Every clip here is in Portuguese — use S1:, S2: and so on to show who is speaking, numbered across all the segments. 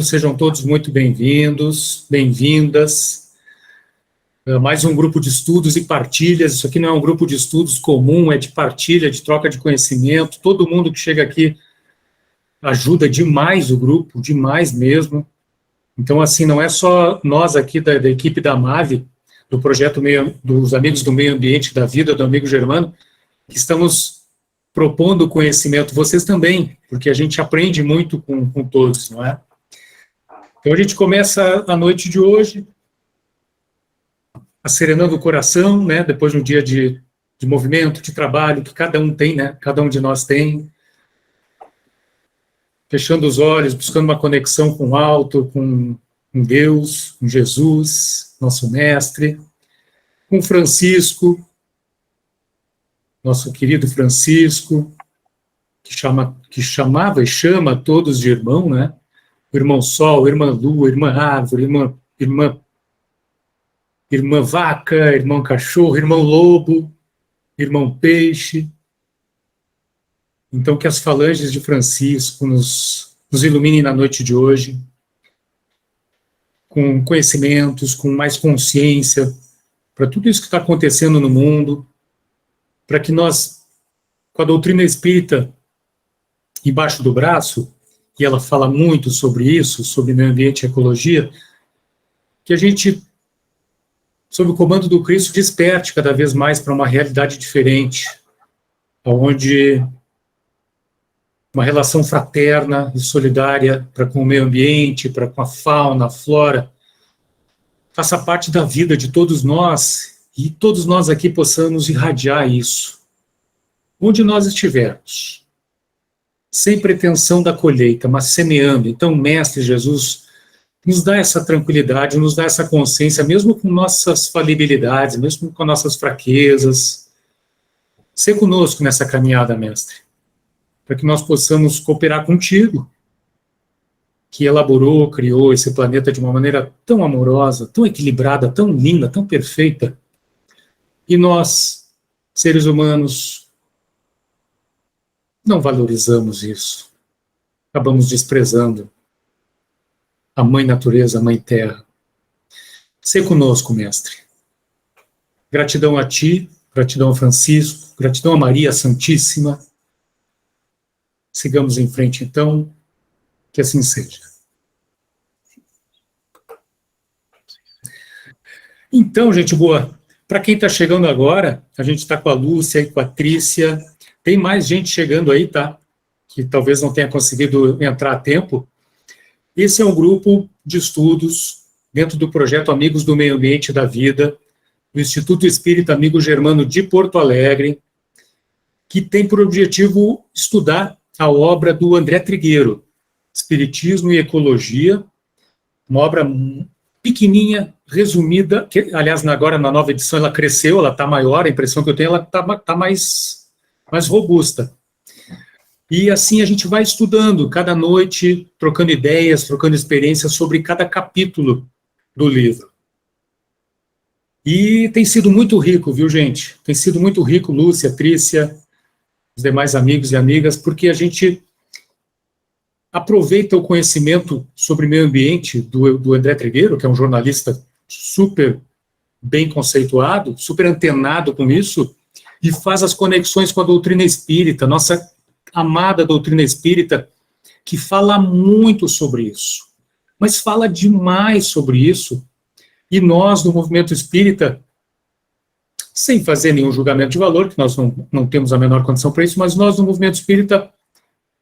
S1: Sejam todos muito bem-vindos, bem-vindas. Mais um grupo de estudos e partilhas. Isso aqui não é um grupo de estudos comum, é de partilha, de troca de conhecimento. Todo mundo que chega aqui ajuda demais o grupo, demais mesmo. Então, assim, não é só nós aqui da equipe da MAVE, do projeto dos Amigos do Meio Ambiente da Vida, do Amigo Germano, que estamos propondo conhecimento. Vocês também, porque a gente aprende muito com todos, não é? Então, a gente começa a noite de hoje, acerenando o coração, né? Depois de um dia de movimento, de trabalho, que cada um tem, né? Cada um de nós tem. Fechando os olhos, buscando uma conexão com o alto, com Deus, com Jesus, nosso mestre, com Francisco, nosso querido Francisco, que chamava e chama todos de irmão, né? O irmão Sol, irmã Lua, irmã Árvore, irmã Vaca, irmão Cachorro, irmão Lobo, irmão Peixe. Então, que as falanges de Francisco nos iluminem na noite de hoje, com conhecimentos, com mais consciência, para tudo isso que está acontecendo no mundo, para que nós, com a doutrina espírita embaixo do braço, e ela fala muito sobre isso, sobre meio ambiente e ecologia, que a gente, sob o comando do Cristo, desperte cada vez mais para uma realidade diferente, onde uma relação fraterna e solidária para com o meio ambiente, para com a fauna, a flora, faça parte da vida de todos nós, e todos nós aqui possamos irradiar isso, onde nós estivermos, sem pretensão da colheita, mas semeando. Então, Mestre Jesus, nos dá essa tranquilidade, nos dá essa consciência, mesmo com nossas falibilidades, mesmo com nossas fraquezas. Ser conosco nessa caminhada, Mestre, para que nós possamos cooperar contigo, que elaborou, criou esse planeta de uma maneira tão amorosa, tão equilibrada, tão linda, tão perfeita. E nós, seres humanos, não valorizamos isso. Acabamos desprezando a Mãe Natureza, a Mãe Terra. Ser conosco, Mestre. Gratidão a Ti, gratidão a Francisco, gratidão a Maria Santíssima. Sigamos em frente, então, que assim seja. Então, gente boa, para quem está chegando agora, a gente está com a Lúcia e com a Trícia. Tem mais gente chegando aí, tá? Que talvez não tenha conseguido entrar a tempo. Esse é um grupo de estudos dentro do projeto Amigos do Meio Ambiente da Vida, do Instituto Espírita Amigo Germano de Porto Alegre, que tem por objetivo estudar a obra do André Trigueiro, Espiritismo e Ecologia, uma obra pequenininha, resumida, que, aliás, agora na nova edição ela cresceu, ela está maior, a impressão que eu tenho, ela está mais robusta. E assim a gente vai estudando, cada noite, trocando ideias, trocando experiências sobre cada capítulo do livro. E tem sido muito rico, viu, gente? Tem sido muito rico, Lúcia, Trícia, os demais amigos e amigas, porque a gente aproveita o conhecimento sobre meio ambiente do André Trigueiro, que é um jornalista super bem conceituado, super antenado com isso, e faz as conexões com a doutrina espírita, nossa amada doutrina espírita, que fala muito sobre isso, mas fala demais sobre isso, e nós, no movimento espírita, sem fazer nenhum julgamento de valor, que nós não temos a menor condição para isso, mas nós, no movimento espírita,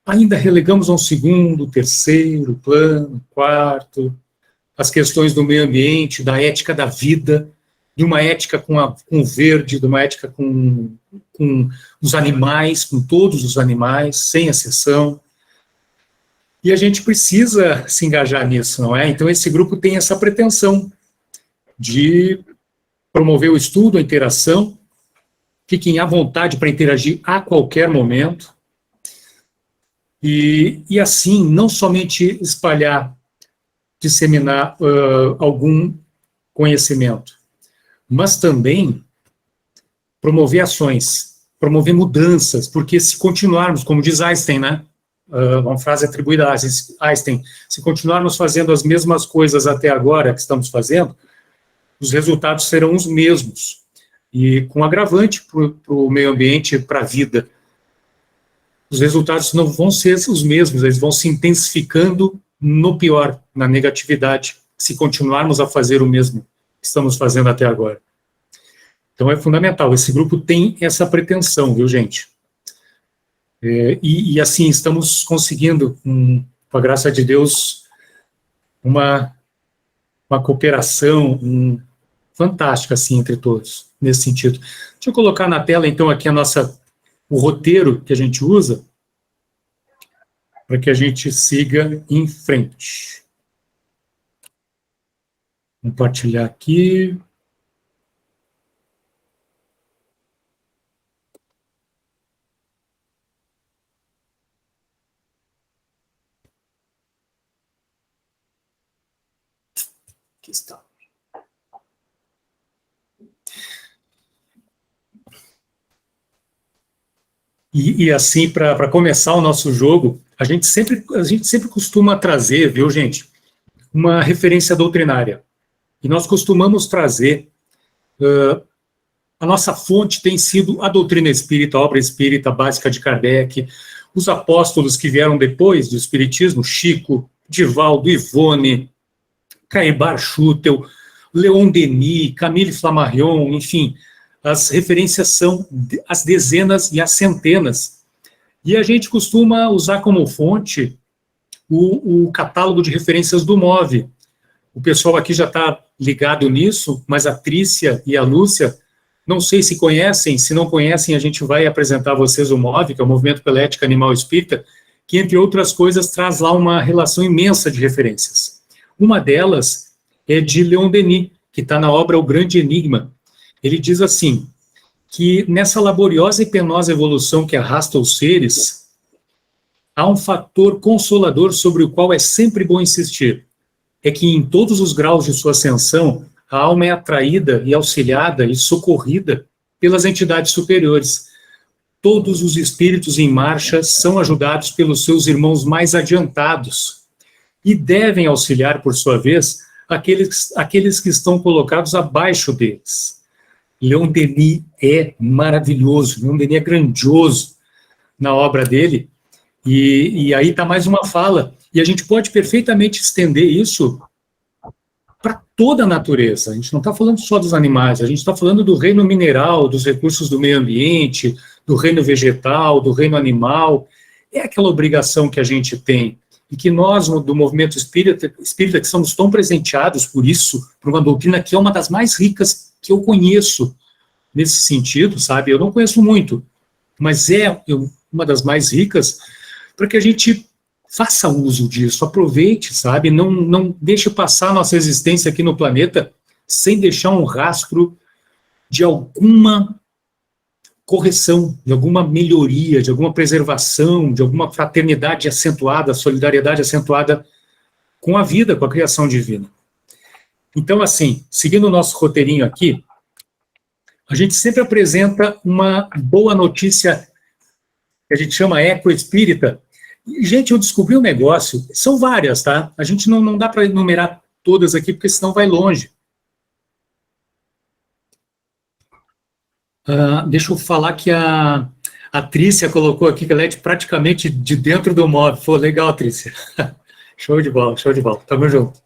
S1: ainda relegamos a um segundo, terceiro plano, quarto, as questões do meio ambiente, da ética da vida, de uma ética com o verde, de uma ética com os animais, com todos os animais, sem exceção. E a gente precisa se engajar nisso, não é? Então, esse grupo tem essa pretensão de promover o estudo, a interação. Fiquem à vontade para interagir a qualquer momento. E assim, não somente espalhar, disseminar algum conhecimento, mas também promover ações, promover mudanças, porque se continuarmos, como diz Einstein, né? uma frase atribuída a Einstein, se continuarmos fazendo as mesmas coisas até agora que estamos fazendo, os resultados serão os mesmos, e com agravante para o meio ambiente e para a vida. Os resultados não vão ser os mesmos, eles vão se intensificando no pior, na negatividade, se continuarmos a fazer o mesmo que estamos fazendo até agora. Então é fundamental, esse grupo tem essa pretensão, viu, gente? E assim, estamos conseguindo, com a graça de Deus, uma cooperação fantástica, assim, entre todos, nesse sentido. Deixa eu colocar na tela, então, aqui o roteiro que a gente usa, para que a gente siga em frente. Compartilhar aqui. Aqui está. E assim, para começar o nosso jogo, a gente sempre costuma trazer, viu, gente, uma referência doutrinária. E nós costumamos trazer, a nossa fonte tem sido a doutrina espírita, a obra espírita básica de Kardec, os apóstolos que vieram depois do espiritismo, Chico, Divaldo, Ivone, Caimbar Schutel, Leon Denis, Camille Flammarion, enfim, as referências são as dezenas e as centenas. E a gente costuma usar como fonte o catálogo de referências do MOVE. O pessoal aqui já está ligado nisso, mas a Trícia e a Lúcia, não sei se conhecem, se não conhecem, a gente vai apresentar a vocês o MOVE, que é o Movimento pela Ética Animal Espírita, que, entre outras coisas, traz lá uma relação imensa de referências. Uma delas é de Leon Denis, que está na obra O Grande Enigma. Ele diz assim, que nessa laboriosa e penosa evolução que arrasta os seres, há um fator consolador sobre o qual é sempre bom insistir. É que em todos os graus de sua ascensão, a alma é atraída e auxiliada e socorrida pelas entidades superiores. Todos os espíritos em marcha são ajudados pelos seus irmãos mais adiantados e devem auxiliar, por sua vez, aqueles que estão colocados abaixo deles. Leon Denis é maravilhoso, Leon Denis é grandioso na obra dele, e aí está mais uma fala, e a gente pode perfeitamente estender isso para toda a natureza. A gente não está falando só dos animais, a gente está falando do reino mineral, dos recursos do meio ambiente, do reino vegetal, do reino animal. É aquela obrigação que a gente tem, e que nós, do movimento espírita que somos tão presenteados por isso, por uma doutrina que é uma das mais ricas que eu conheço nesse sentido, sabe? Eu não conheço muito, mas é uma das mais ricas, para que a gente faça uso disso, aproveite, sabe? Não deixe passar a nossa existência aqui no planeta sem deixar um rastro de alguma correção, de alguma melhoria, de alguma preservação, de alguma fraternidade acentuada, solidariedade acentuada com a vida, com a criação divina. Então, assim, seguindo o nosso roteirinho aqui, a gente sempre apresenta uma boa notícia que a gente chama eco-espírita. Gente, eu descobri um negócio, são várias, tá? A gente não dá para enumerar todas aqui, porque senão vai longe. Deixa eu falar que a Trícia colocou aqui que ela é praticamente de dentro do MOVE. Pô, legal, Trícia. Show de bola, show de bola. Tamo junto.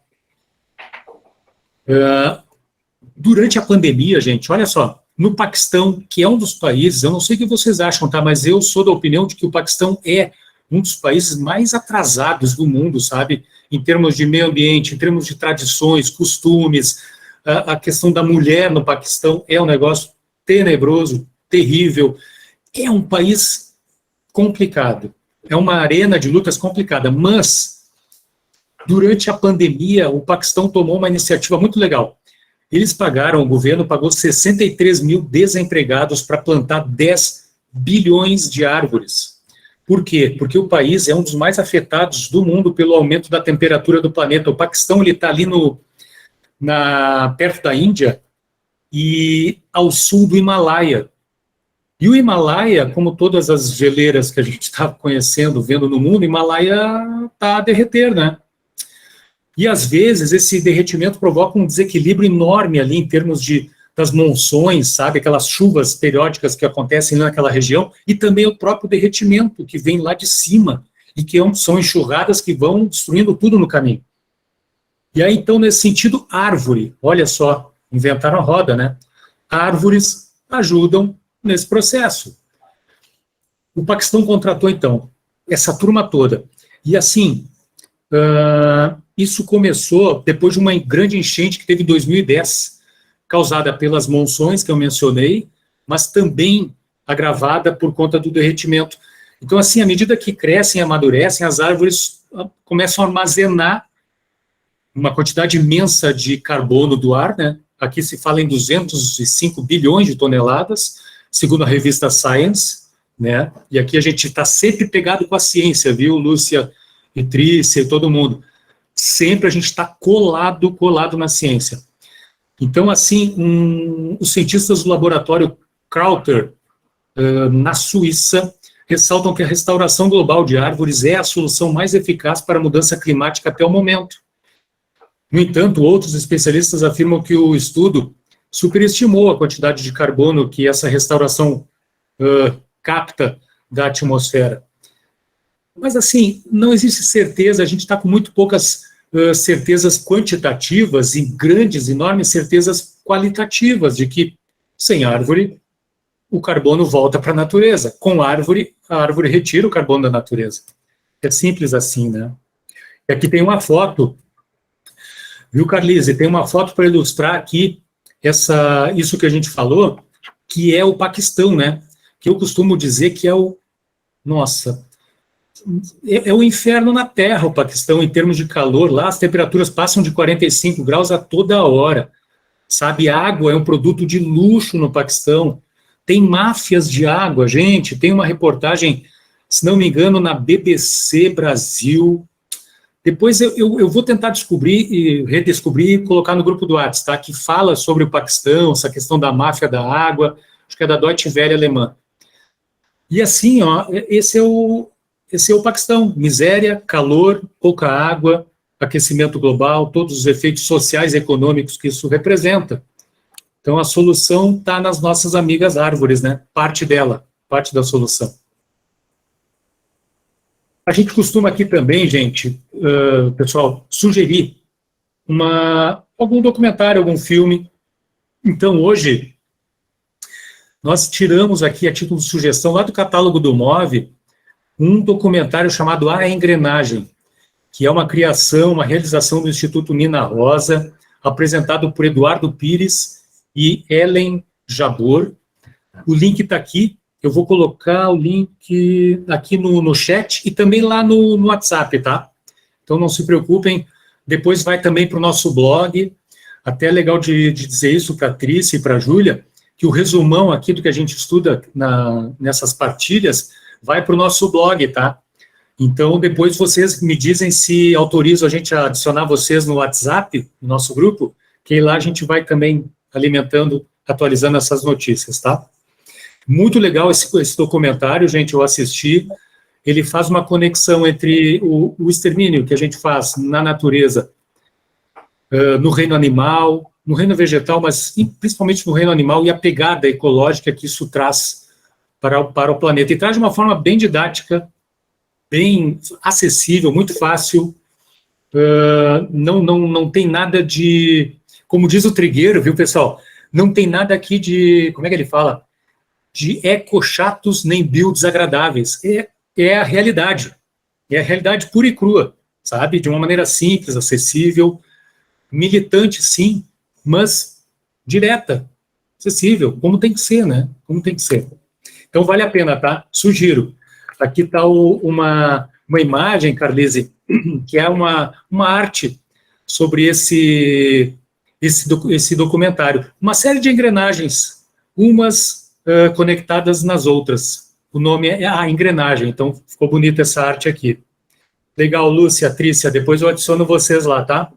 S1: Durante a pandemia, gente, olha só, no Paquistão, que é um dos países, eu não sei o que vocês acham, tá? Mas eu sou da opinião de que o Paquistão é um dos países mais atrasados do mundo, sabe? Em termos de meio ambiente, em termos de tradições, costumes, a questão da mulher no Paquistão é um negócio tenebroso, terrível. É um país complicado, é uma arena de lutas complicada, mas durante a pandemia o Paquistão tomou uma iniciativa muito legal. O governo pagou 63 mil desempregados para plantar 10 bilhões de árvores. Por quê? Porque o país é um dos mais afetados do mundo pelo aumento da temperatura do planeta. O Paquistão está ali perto da Índia e ao sul do Himalaia. E o Himalaia, como todas as geleiras que a gente está conhecendo, vendo no mundo, o Himalaia está a derreter, né? E, às vezes, esse derretimento provoca um desequilíbrio enorme ali em termos das monções, sabe? Aquelas chuvas periódicas que acontecem naquela região, e também o próprio derretimento que vem lá de cima, e que são enxurradas que vão destruindo tudo no caminho. E aí, então, nesse sentido, árvore, olha só, inventaram a roda, né? Árvores ajudam nesse processo. O Paquistão contratou, então, essa turma toda. E, assim, isso começou depois de uma grande enchente que teve em 2010, causada pelas monções que eu mencionei, mas também agravada por conta do derretimento. Então, assim, à medida que crescem e amadurecem, as árvores começam a armazenar uma quantidade imensa de carbono do ar, né? Aqui se fala em 205 bilhões de toneladas, segundo a revista Science, né? E aqui a gente está sempre pegado com a ciência, viu, Lúcia e Trícia e todo mundo. Sempre a gente está colado na ciência. Então, assim, os cientistas do laboratório Crowther, na Suíça, ressaltam que a restauração global de árvores é a solução mais eficaz para a mudança climática até o momento. No entanto, outros especialistas afirmam que o estudo superestimou a quantidade de carbono que essa restauração capta da atmosfera. Mas, assim, não existe certeza, a gente está com muito poucas certezas quantitativas e grandes, enormes certezas qualitativas de que, sem árvore, o carbono volta para a natureza. Com árvore, a árvore retira o carbono da natureza. É simples assim, né? E aqui tem uma foto, viu, Carlise? Tem uma foto para ilustrar aqui isso que a gente falou, que é o Paquistão, né? Que eu costumo dizer que é é o inferno na Terra, o Paquistão, em termos de calor. Lá as temperaturas passam de 45 graus a toda hora, sabe? Água é um produto de luxo no Paquistão. Tem máfias de água, gente. Tem uma reportagem, se não me engano, na BBC Brasil. Depois eu vou tentar descobrir e redescobrir e colocar no grupo do WhatsApp, tá? Que fala sobre o Paquistão, essa questão da máfia da água, acho que é da Deutsche Welle alemã. E assim, ó, esse é o Paquistão: miséria, calor, pouca água, aquecimento global, todos os efeitos sociais e econômicos que isso representa. Então, a solução está nas nossas amigas árvores, né? Parte da solução. A gente costuma aqui também, gente, pessoal, sugerir algum documentário, algum filme. Então, hoje, nós tiramos aqui, a título de sugestão, lá do catálogo do MOVE, um documentário chamado A Engrenagem, que é uma criação, uma realização do Instituto Nina Rosa, apresentado por Eduardo Pires e Ellen Jabor. O link está aqui, eu vou colocar o link aqui no chat e também lá no WhatsApp, tá? Então não se preocupem, depois vai também para o nosso blog. Até é legal de dizer isso para a Trícia e para a Júlia, que o resumão aqui do que a gente estuda nessas partilhas vai para o nosso blog, tá? Então, depois vocês me dizem se autorizam a gente a adicionar vocês no WhatsApp, no nosso grupo, que lá a gente vai também alimentando, atualizando essas notícias, tá? Muito legal esse documentário, gente, eu assisti. Ele faz uma conexão entre o extermínio que a gente faz na natureza, no reino animal, no reino vegetal, mas principalmente no reino animal, e a pegada ecológica que isso traz para o planeta. E traz de uma forma bem didática, bem acessível, muito fácil. Não tem nada de... Como diz o Trigueiro, viu, pessoal? Não tem nada aqui de... Como é que ele fala? De eco-chatos nem bio-desagradáveis. É a realidade. É a realidade pura e crua, sabe? De uma maneira simples, acessível, militante, sim, mas direta, acessível, como tem que ser, né? Como tem que ser. Então, vale a pena, tá? Sugiro. Aqui está uma imagem, Carlise, que é uma arte sobre esse documentário. Uma série de engrenagens, umas conectadas nas outras. O nome é a engrenagem, então ficou bonita essa arte aqui. Legal, Lúcia, Trícia, depois eu adiciono vocês lá, tá?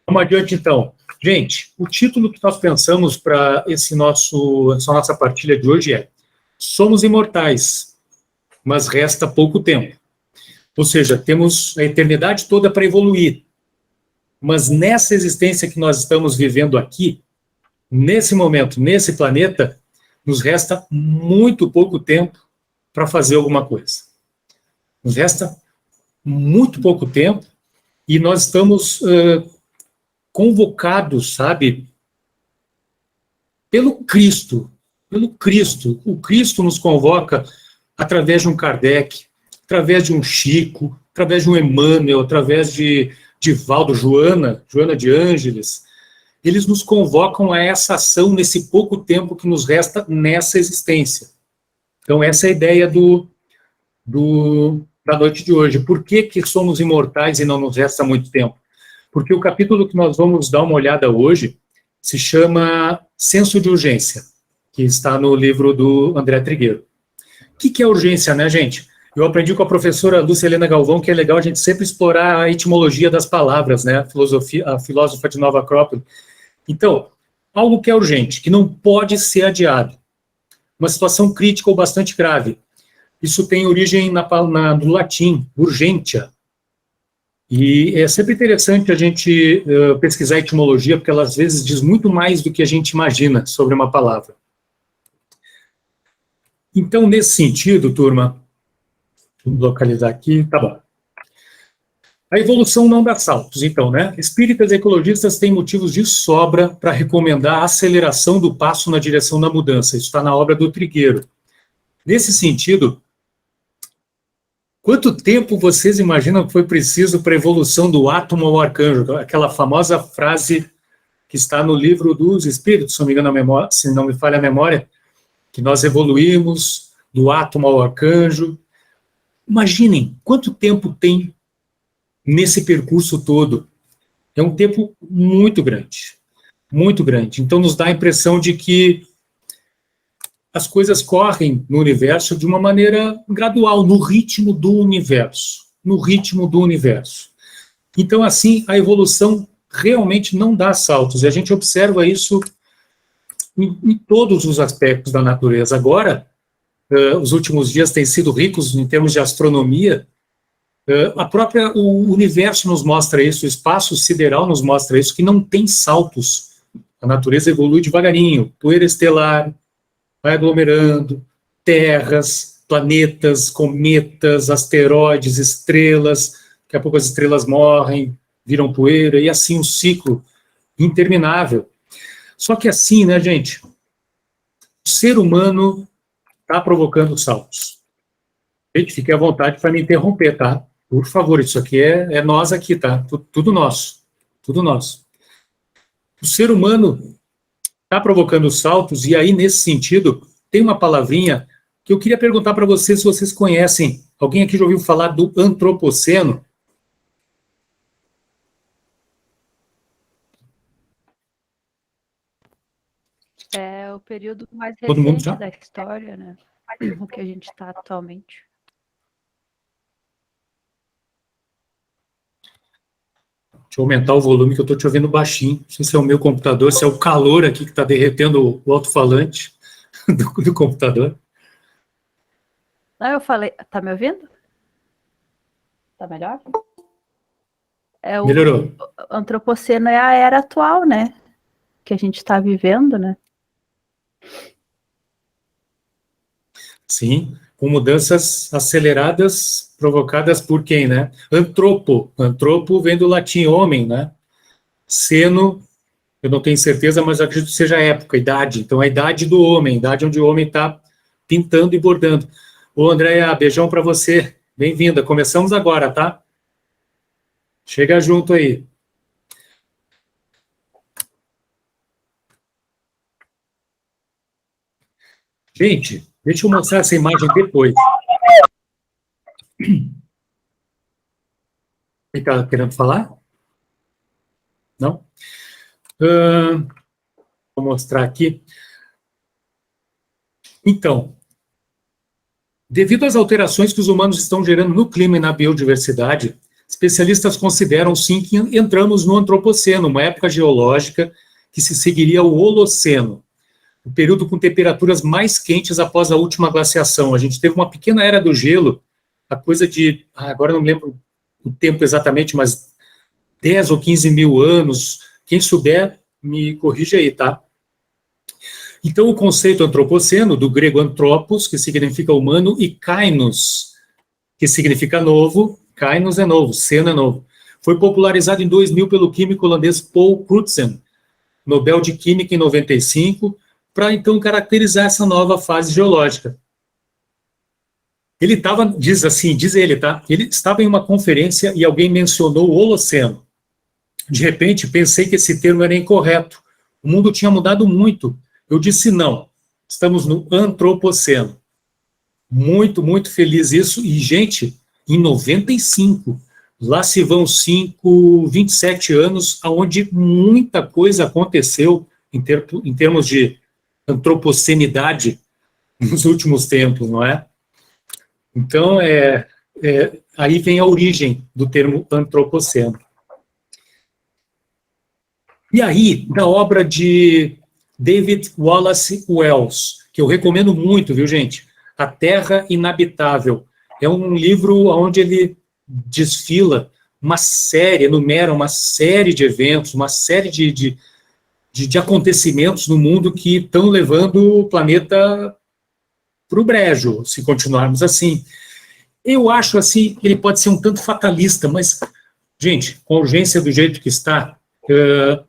S1: Vamos adiante, então. Gente, o título que nós pensamos para essa nossa partilha de hoje é Somos imortais, mas resta pouco tempo. Ou seja, temos a eternidade toda para evoluir. Mas nessa existência que nós estamos vivendo aqui, nesse momento, nesse planeta, nos resta muito pouco tempo para fazer alguma coisa. Nos resta muito pouco tempo e nós estamos convocados, sabe, pelo Cristo. Pelo Cristo. O Cristo nos convoca através de um Kardec, através de um Chico, através de um Emmanuel, através de Valdo, Joana de Ângeles. Eles nos convocam a essa ação nesse pouco tempo que nos resta nessa existência. Então, essa é a ideia da noite de hoje. Por que somos imortais e não nos resta muito tempo? Porque o capítulo que nós vamos dar uma olhada hoje se chama Senso de Urgência, que está no livro do André Trigueiro. O que é urgência, né, gente? Eu aprendi com a professora Lúcia Helena Galvão que é legal a gente sempre explorar a etimologia das palavras, né? A filósofa de Nova Acrópole. Então, algo que é urgente, que não pode ser adiado. Uma situação crítica ou bastante grave. Isso tem origem no latim, urgentia. E é sempre interessante a gente pesquisar a etimologia, porque ela às vezes diz muito mais do que a gente imagina sobre uma palavra. Então, nesse sentido, turma, vamos localizar aqui, tá bom. A evolução não dá saltos, então, né? Espíritas e ecologistas têm motivos de sobra para recomendar a aceleração do passo na direção da mudança. Isso está na obra do Trigueiro. Nesse sentido, quanto tempo vocês imaginam que foi preciso para a evolução do átomo ao arcanjo? Aquela famosa frase que está no livro dos Espíritos, se não me engano, se não me falha a memória, que nós evoluímos do átomo ao arcanjo. Imaginem quanto tempo tem nesse percurso todo. É um tempo muito grande, muito grande. Então, nos dá a impressão de que as coisas correm no universo de uma maneira gradual, no ritmo do universo. No ritmo do universo. Então, assim, a evolução realmente não dá saltos. E a gente observa isso em todos os aspectos da natureza. Agora, os últimos dias têm sido ricos em termos de astronomia. O universo nos mostra isso, o espaço sideral nos mostra isso, que não tem saltos. A natureza evolui devagarinho, poeira estelar, vai aglomerando, terras, planetas, cometas, asteroides, estrelas, daqui a pouco as estrelas morrem, viram poeira, e assim um ciclo interminável. Só que assim, né, gente, o ser humano está provocando saltos. Gente, fique à vontade para me interromper, tá? Por favor, isso aqui é nós aqui, tá? Tudo nosso. Tudo nosso. O ser humano está provocando saltos, e aí, nesse sentido, tem uma palavrinha que eu queria perguntar para vocês se vocês conhecem. Alguém aqui já ouviu falar do antropoceno?
S2: É o período mais
S1: Todo mundo
S2: recente
S1: já?
S2: da história, né? O que a gente está atualmente.
S1: Deixa eu aumentar o volume que eu estou te ouvindo baixinho. Não sei se é o meu computador, se é o calor aqui que está derretendo o alto-falante do computador.
S2: Não, eu falei. Tá me ouvindo? Tá melhor?
S1: Melhorou.
S2: O antropoceno é a era atual, né? Que a gente está vivendo, né?
S1: Sim, com mudanças aceleradas provocadas por quem, né? Antropo. Antropo vem do latim homem, né? Seno, eu não tenho certeza, mas acredito que seja a época, a idade. Então, a idade do homem, a idade onde o homem está pintando e bordando. Ô, Andréia, beijão para você. Bem-vinda. Começamos agora, tá? Chega junto aí. Gente, deixa eu mostrar essa imagem depois. Ele está querendo falar? Não? Vou mostrar aqui. Então, devido às alterações que os humanos estão gerando no clima e na biodiversidade, especialistas consideram, sim, que entramos no Antropoceno, uma época geológica que se seguiria ao Holoceno, o período com temperaturas mais quentes após a última glaciação. A gente teve uma pequena era do gelo, a coisa de, agora não me lembro o tempo exatamente, mas 10 ou 15 mil anos. Quem souber, me corrija aí, tá? Então, o conceito antropoceno, do grego anthropos, que significa humano, e kainos, que significa novo, kainos é novo, seno é novo, foi popularizado em 2000 pelo químico holandês Paul Crutzen, Nobel de Química em 95, para então caracterizar essa nova fase geológica. Ele estava, diz ele, tá? Ele estava em uma conferência e alguém mencionou o Holoceno. De repente, pensei que esse termo era incorreto. O mundo tinha mudado muito. Eu disse não. Estamos no Antropoceno. Muito, muito feliz isso. E, gente, em 95, lá se vão 27 anos, onde muita coisa aconteceu em termos de antropocenidade nos últimos tempos, não é? Então, aí vem a origem do termo antropoceno. E aí, da obra de David Wallace Wells, que eu recomendo muito, viu, gente? A Terra Inabitável. É um livro onde ele desfila enumera uma série de eventos, uma série de acontecimentos no mundo que estão levando o planeta para o brejo, se continuarmos assim. Eu acho assim, ele pode ser um tanto fatalista, mas, gente, com a urgência do jeito que está,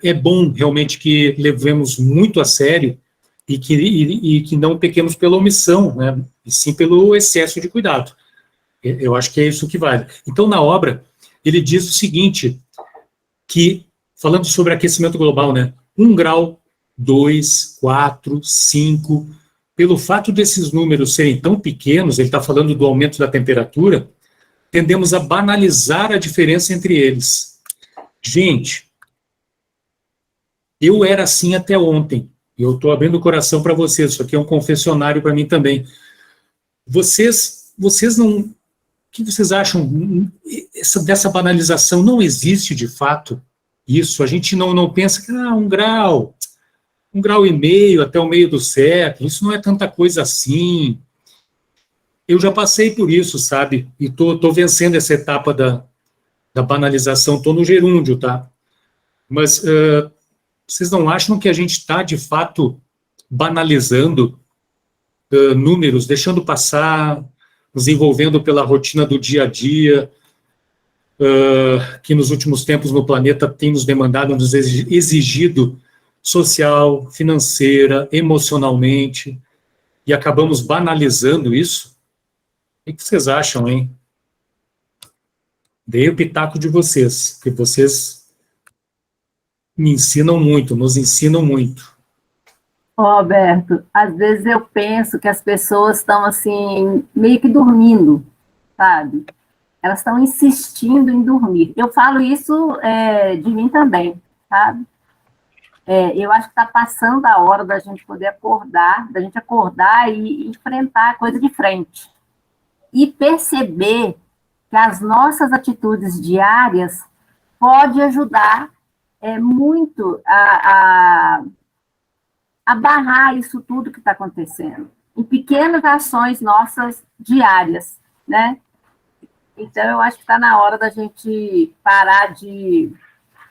S1: é bom realmente que levemos muito a sério e que não pequemos pela omissão, né? E sim pelo excesso de cuidado. Eu acho que é isso que vale. Então, na obra, ele diz o seguinte, que, falando sobre aquecimento global, né? 1 grau, 2, 4, 5... Pelo fato desses números serem tão pequenos, ele está falando do aumento da temperatura, tendemos a banalizar a diferença entre eles. Gente, eu era assim até ontem. Eu estou abrindo o coração para vocês. Isso aqui é um confessionário para mim também. Vocês não... O que vocês acham dessa banalização? Não existe, de fato, isso. A gente não pensa que 1 grau... 1,5 graus até o meio do século, isso não é tanta coisa assim. Eu já passei por isso, sabe? E tô vencendo essa etapa da banalização, tô no gerúndio, tá? Mas vocês não acham que a gente está, de fato, banalizando números, deixando passar, nos envolvendo pela rotina do dia a dia, que nos últimos tempos no planeta tem nos demandado, nos exigido social, financeira, emocionalmente, e acabamos banalizando isso? O que vocês acham, hein? Dei o pitaco de vocês, porque vocês me ensinam muito, nos ensinam muito.
S2: Roberto, às vezes eu penso que as pessoas estão assim, meio que dormindo, sabe? Elas estão insistindo em dormir. Eu falo isso de mim também, sabe? Eu acho que está passando a hora da gente poder acordar, da gente acordar e enfrentar a coisa de frente. E perceber que as nossas atitudes diárias podem ajudar muito a barrar isso tudo que está acontecendo. Em pequenas ações nossas diárias, né? Então, eu acho que está na hora da gente parar de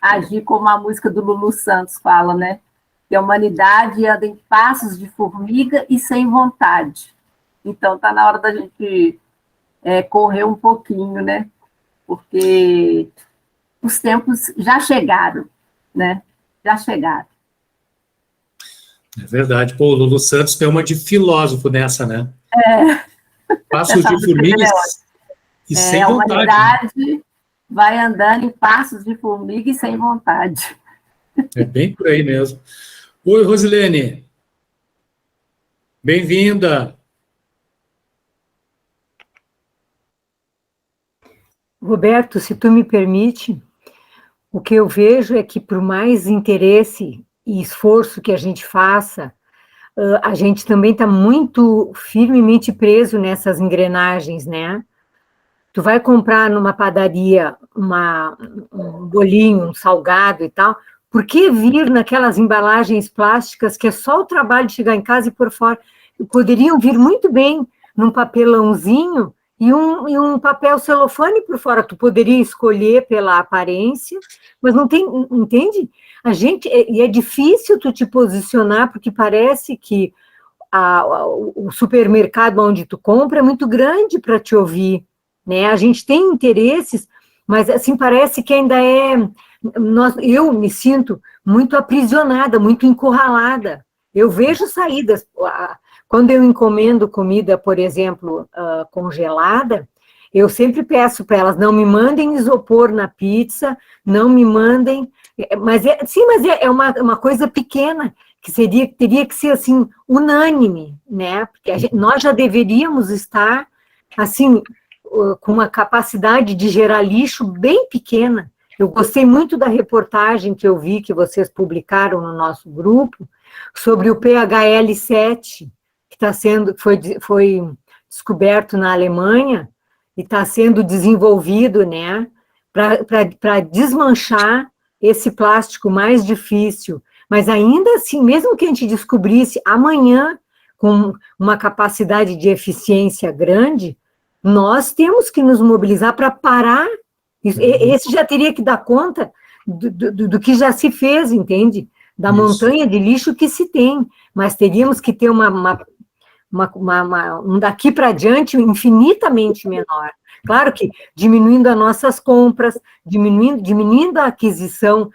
S2: agir como a música do Lulu Santos fala, né? Que a humanidade anda em passos de formiga e sem vontade. Então, está na hora da gente correr um pouquinho, né? Porque os tempos já chegaram, né? Já chegaram.
S1: É verdade. Pô, o Lulu Santos tem uma de filósofo nessa, né? Passos de formiga e sem vontade. A
S2: humanidade vai andando em passos de formiga e sem vontade.
S1: É bem por aí mesmo. Oi, Rosilene. Bem-vinda.
S3: Roberto, se tu me permite, o que eu vejo é que por mais interesse e esforço que a gente faça, a gente também está muito firmemente preso nessas engrenagens, né? Tu vai comprar numa padaria um bolinho, um salgado e tal, por que vir naquelas embalagens plásticas que é só o trabalho de chegar em casa e pôr fora? Poderiam vir muito bem num papelãozinho e um papel celofane por fora. Tu poderia escolher pela aparência, mas não tem, entende? E é difícil tu te posicionar, porque parece que o supermercado onde tu compra é muito grande para te ouvir, né? A gente tem interesses, mas assim parece que ainda eu me sinto muito aprisionada, muito encurralada. Eu vejo saídas. Quando eu encomendo comida, por exemplo, congelada, eu sempre peço para elas, não me mandem isopor na pizza, não me mandem... Mas é uma coisa pequena, que teria que ser, assim, unânime, né? Porque nós já deveríamos estar, assim, com uma capacidade de gerar lixo bem pequena. Eu gostei muito da reportagem que eu vi, que vocês publicaram no nosso grupo, sobre o PHL7, que foi descoberto na Alemanha, e está sendo desenvolvido, né, para desmanchar esse plástico mais difícil. Mas ainda assim, mesmo que a gente descobrisse amanhã, com uma capacidade de eficiência grande, nós temos que nos mobilizar para parar. Esse já teria que dar conta do que já se fez, entende? Da montanha de lixo que se tem, mas teríamos que ter um daqui para diante infinitamente menor. Claro que diminuindo as nossas compras, diminuindo a aquisição,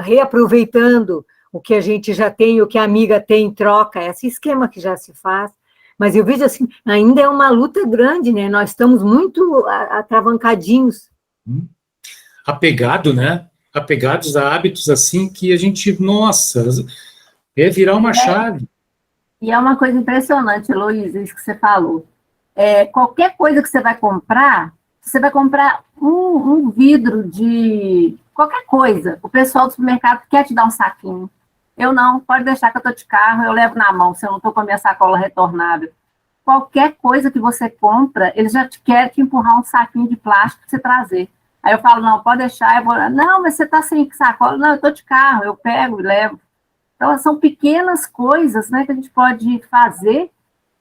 S3: reaproveitando o que a gente já tem, o que a amiga tem em troca, esse esquema que já se faz. Mas eu vejo assim, ainda é uma luta grande, né? Nós estamos muito atravancadinhos.
S1: Apegado, né? Apegados a hábitos assim que a gente, nossa, é virar uma chave.
S2: E é uma coisa impressionante, Heloísa, isso que você falou. Qualquer coisa que você vai comprar um vidro de qualquer coisa. O pessoal do supermercado quer te dar um saquinho. Eu não, pode deixar que eu estou de carro, eu levo na mão, se eu não estou com a minha sacola retornável. Qualquer coisa que você compra, eles já querem te empurrar um saquinho de plástico para você trazer. Aí eu falo, não, pode deixar, não, mas você está sem sacola. Não, eu estou de carro, eu pego e levo. Então, são pequenas coisas, né, que a gente pode fazer,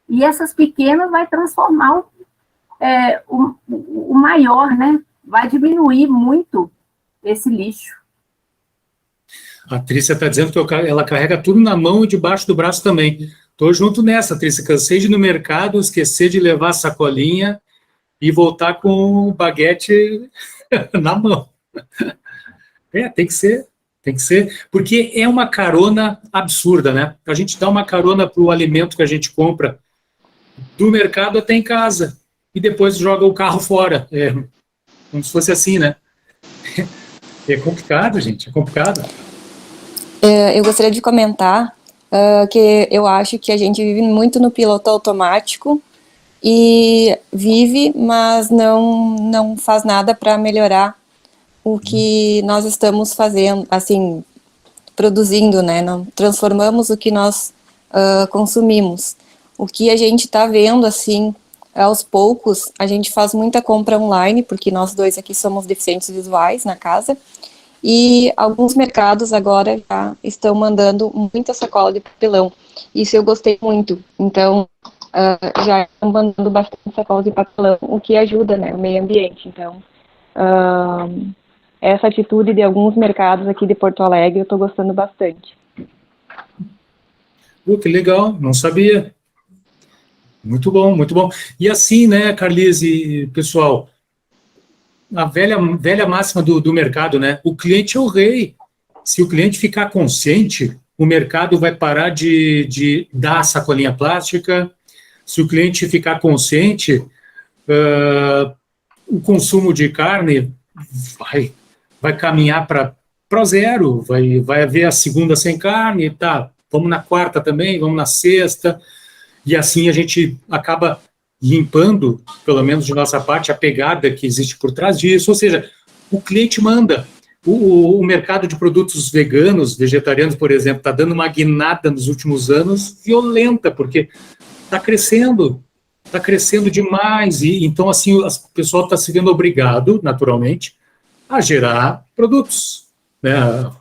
S2: e essas pequenas vai transformar o maior, né? Vai diminuir muito esse lixo.
S1: A Trícia está dizendo que ela carrega tudo na mão e debaixo do braço também. Estou junto nessa, Trícia. Cansei de ir no mercado, esquecer de levar a sacolinha e voltar com o baguete na mão. Tem que ser. Tem que ser, porque é uma carona absurda, né? A gente dá uma carona para o alimento que a gente compra do mercado até em casa e depois joga o carro fora. Como se fosse assim, né? É complicado, gente, é complicado.
S4: Eu gostaria de comentar que eu acho que a gente vive muito no piloto automático e vive, mas não faz nada para melhorar o que nós estamos fazendo, assim, produzindo, né? Não transformamos o que nós consumimos. O que a gente está vendo, assim, aos poucos, a gente faz muita compra online, porque nós dois aqui somos deficientes visuais na casa, e alguns mercados agora já estão mandando muita sacola de papelão. Isso eu gostei muito. Então, já estão mandando bastante sacola de papelão, o que ajuda, né, o meio ambiente. Então, essa atitude de alguns mercados aqui de Porto Alegre, eu estou gostando bastante.
S1: Que legal, não sabia. Muito bom, muito bom. E assim, né, Carlise, pessoal, a velha máxima do mercado, né? O cliente é o rei. Se o cliente ficar consciente, o mercado vai parar de dar a sacolinha plástica. Se o cliente ficar consciente, o consumo de carne vai caminhar para zero, vai haver a segunda sem carne, tá, vamos na quarta também, vamos na sexta, e assim a gente acaba limpando, pelo menos de nossa parte, a pegada que existe por trás disso, ou seja, o cliente manda. O mercado de produtos veganos, vegetarianos, por exemplo, está dando uma guinada nos últimos anos violenta, porque está crescendo, está crescendo demais, e então, assim, o pessoal está se vendo obrigado, naturalmente, a gerar produtos, né,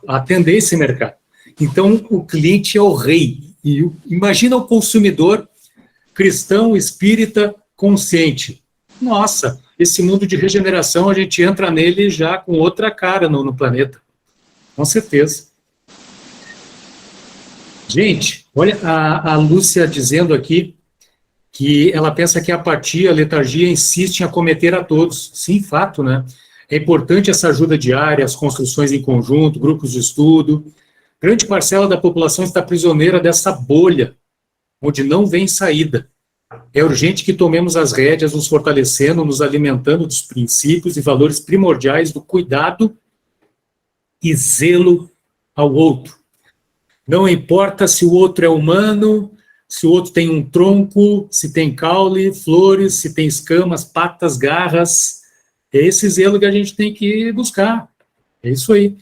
S1: a atender esse mercado. Então, o cliente é o rei. E imagina o consumidor cristão, espírita, consciente. Nossa, esse mundo de regeneração, a gente entra nele já com outra cara no planeta. Com certeza. Gente, olha a Lúcia dizendo aqui que ela pensa que a apatia, a letargia insiste em acometer a todos. Sim, fato, né? É importante essa ajuda diária, as construções em conjunto, grupos de estudo. Grande parcela da população está prisioneira dessa bolha, onde não vem saída. É urgente que tomemos as rédeas, nos fortalecendo, nos alimentando dos princípios e valores primordiais do cuidado e zelo ao outro. Não importa se o outro é humano, se o outro tem um tronco, se tem caule, flores, se tem escamas, patas, garras. É esse zelo que a gente tem que buscar. É isso aí.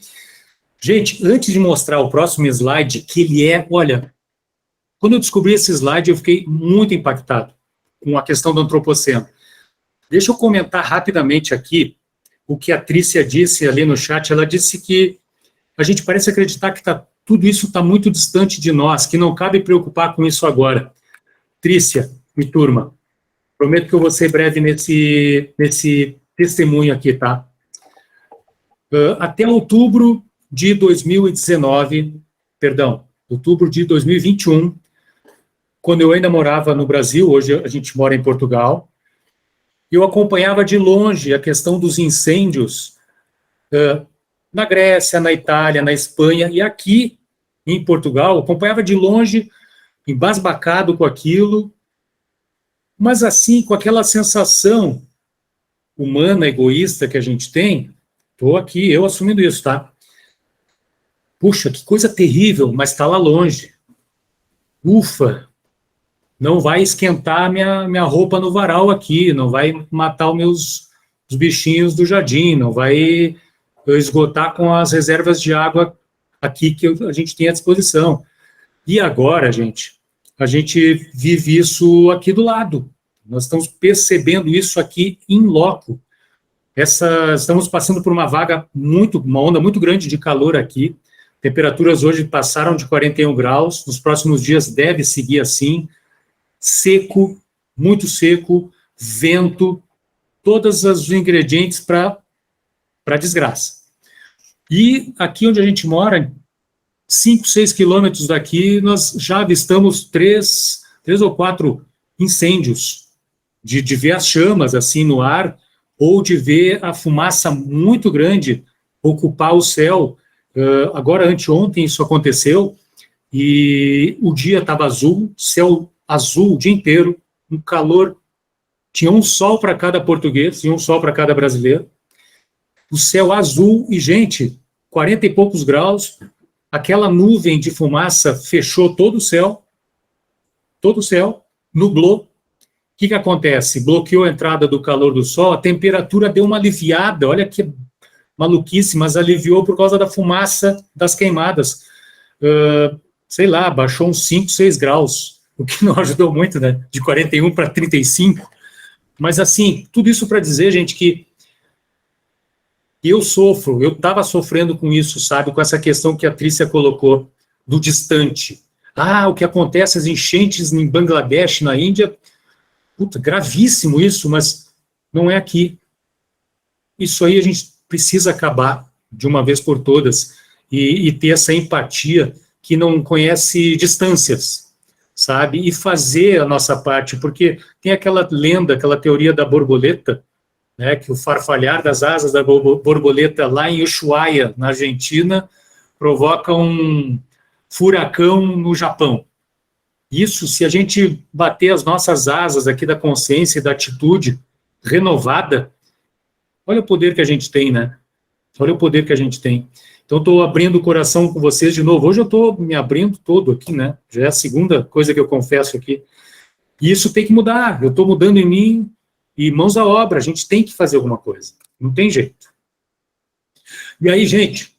S1: Gente, antes de mostrar o próximo slide, que ele é, olha, quando eu descobri esse slide, eu fiquei muito impactado com a questão do antropoceno. Deixa eu comentar rapidamente aqui o que a Trícia disse ali no chat. Ela disse que a gente parece acreditar que tudo isso está muito distante de nós, que não cabe preocupar com isso agora. Trícia e turma, prometo que eu vou ser breve nesse testemunho aqui, tá? Até outubro de 2019, perdão, outubro de 2021, quando eu ainda morava no Brasil, hoje a gente mora em Portugal, eu acompanhava de longe a questão dos incêndios na Grécia, na Itália, na Espanha, e aqui em Portugal, acompanhava de longe, embasbacado com aquilo, mas assim, com aquela sensação humana, egoísta que a gente tem. Estou aqui, eu assumindo isso, tá? Puxa, que coisa terrível, mas está lá longe. Ufa, não vai esquentar minha roupa no varal aqui, não vai matar os bichinhos do jardim, não vai esgotar com as reservas de água aqui que a gente tem à disposição. E agora, gente, a gente vive isso aqui do lado. Nós estamos percebendo isso aqui em loco. Estamos passando por uma onda muito grande de calor aqui. Temperaturas hoje passaram de 41 graus, nos próximos dias deve seguir assim. Seco, muito seco, vento, todos os ingredientes para desgraça. E aqui onde a gente mora, 5, 6 quilômetros daqui, nós já avistamos três ou quatro incêndios, de ver as chamas assim no ar, ou de ver a fumaça muito grande ocupar o céu. Agora, anteontem, isso aconteceu, e o dia estava azul, céu azul o dia inteiro, um calor, tinha um sol para cada português, tinha um sol para cada brasileiro, o céu azul, e, gente, 40 e poucos graus, aquela nuvem de fumaça fechou todo o céu, nublou. O que acontece? Bloqueou a entrada do calor do sol, a temperatura deu uma aliviada, olha que maluquice, mas aliviou por causa da fumaça das queimadas. Sei lá, baixou uns 5, 6 graus, o que não ajudou muito, né? De 41 para 35. Mas, assim, tudo isso para dizer, gente, que eu estava sofrendo com isso, sabe? Com essa questão que a Trícia colocou, do distante. O que acontece, as enchentes em Bangladesh, na Índia, puta, gravíssimo isso, mas não é aqui. Isso aí a gente precisa acabar de uma vez por todas e ter essa empatia que não conhece distâncias, sabe? E fazer a nossa parte, porque tem aquela lenda, aquela teoria da borboleta, né, que o farfalhar das asas da borboleta lá em Ushuaia, na Argentina, provoca um furacão no Japão. Isso, se a gente bater as nossas asas aqui da consciência e da atitude renovada, olha o poder que a gente tem, né? Olha o poder que a gente tem. Então, estou abrindo o coração com vocês de novo. Hoje eu estou me abrindo todo aqui, né? Já é a segunda coisa que eu confesso aqui. E isso tem que mudar. Eu estou mudando em mim, e mãos à obra. A gente tem que fazer alguma coisa. Não tem jeito. E aí, gente,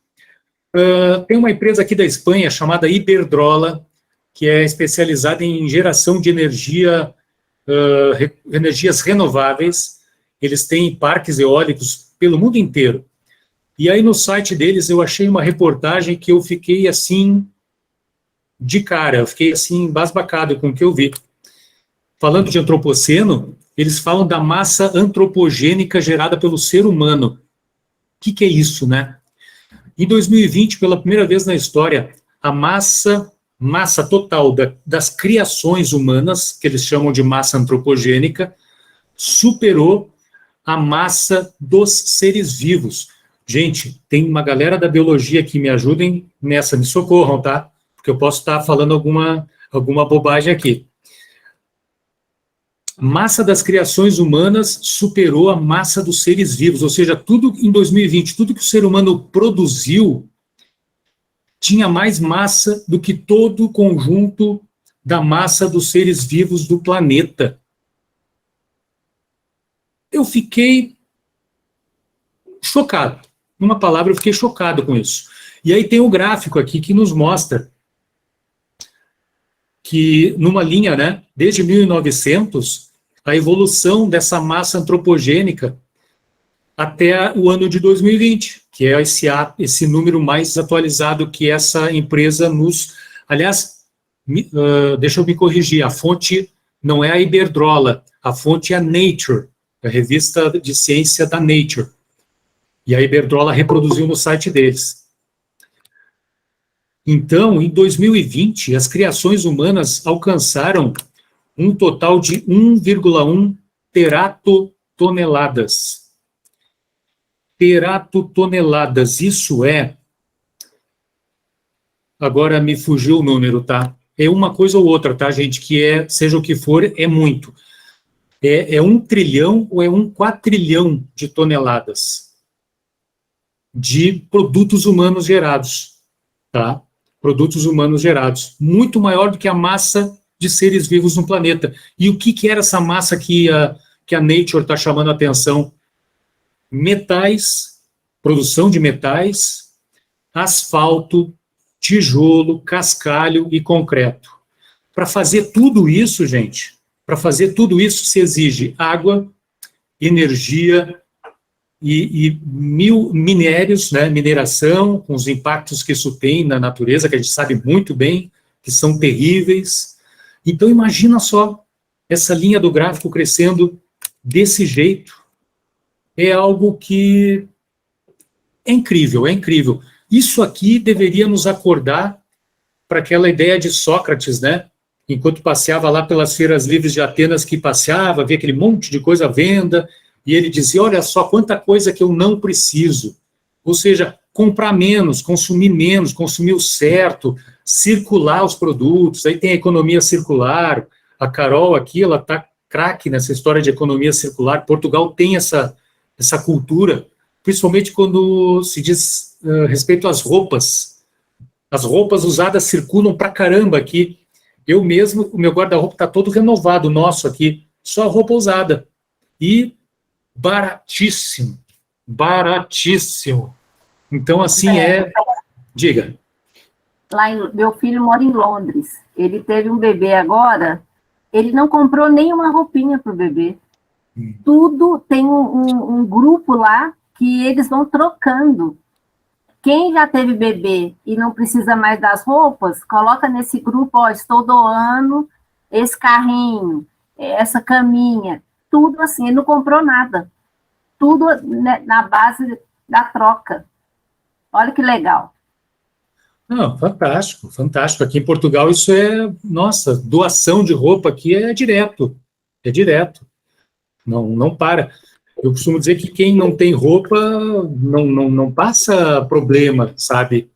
S1: tem uma empresa aqui da Espanha chamada Iberdrola, que é especializada em geração de energia energias renováveis, eles têm parques eólicos pelo mundo inteiro. E aí no site deles eu achei uma reportagem que eu fiquei assim, de cara, eu fiquei assim, embasbacado com o que eu vi. Falando de antropoceno, eles falam da massa antropogênica gerada pelo ser humano. O que é isso, né? Em 2020, pela primeira vez na história, a massa total das criações humanas, que eles chamam de massa antropogênica, superou a massa dos seres vivos. Gente, tem uma galera da biologia que me ajudem nessa, me socorram, tá? Porque eu posso estar falando alguma bobagem aqui. Massa das criações humanas superou a massa dos seres vivos, ou seja, tudo em 2020, tudo que o ser humano produziu tinha mais massa do que todo o conjunto da massa dos seres vivos do planeta. Eu fiquei chocado. Numa palavra, eu fiquei chocado com isso. E aí tem um gráfico aqui que nos mostra que, numa linha, né, desde 1900, a evolução dessa massa antropogênica até o ano de 2020, que é esse número mais atualizado que essa empresa nos... Aliás, deixa eu me corrigir, a fonte não é a Iberdrola, a fonte é a Nature, a revista de ciência da Nature. E a Iberdrola reproduziu no site deles. Então, em 2020, as criações humanas alcançaram um total de 1,1 teratotoneladas. Teratotoneladas, isso é... Agora me fugiu o número, tá? É uma coisa ou outra, tá, gente? Que é, seja o que for, é muito. É 1 trilhão ou é 1 quatrilhão de toneladas de produtos humanos gerados, tá? Produtos humanos gerados. Muito maior do que a massa de seres vivos no planeta. E o que era essa massa que a Nature está chamando a atenção? Metais, produção de metais, asfalto, tijolo, cascalho e concreto. Para fazer tudo isso, gente, para fazer tudo isso se exige água, energia e minérios, né, mineração, com os impactos que isso tem na natureza, que a gente sabe muito bem, que são terríveis. Então, imagina só essa linha do gráfico crescendo desse jeito. É algo que é incrível, é incrível. Isso aqui deveria nos acordar para aquela ideia de Sócrates, né? Enquanto passeava lá pelas feiras livres de Atenas, que passeava, via aquele monte de coisa à venda, e ele dizia, olha só quanta coisa que eu não preciso. Ou seja, comprar menos, consumir o certo, circular os produtos, aí tem a economia circular. A Carol aqui, ela está craque nessa história de economia circular. Portugal tem essa cultura, principalmente quando se diz respeito às roupas. As roupas usadas circulam pra caramba aqui. Eu mesmo, o meu guarda-roupa está todo renovado, nosso aqui, só roupa usada. E baratíssimo, baratíssimo. Então, assim, Diga.
S2: Meu filho mora em Londres. Ele teve um bebê agora, ele não comprou nenhuma roupinha para o bebê. Tudo tem um grupo lá que eles vão trocando. Quem já teve bebê e não precisa mais das roupas, coloca nesse grupo, ó, estou doando esse carrinho, essa caminha, tudo assim, ele não comprou nada. Tudo, né, na base da troca. Olha que legal.
S1: Não, fantástico, fantástico. Aqui em Portugal isso nossa, doação de roupa aqui é direto. Não para. Eu costumo dizer que quem não tem roupa não passa problema, sabe?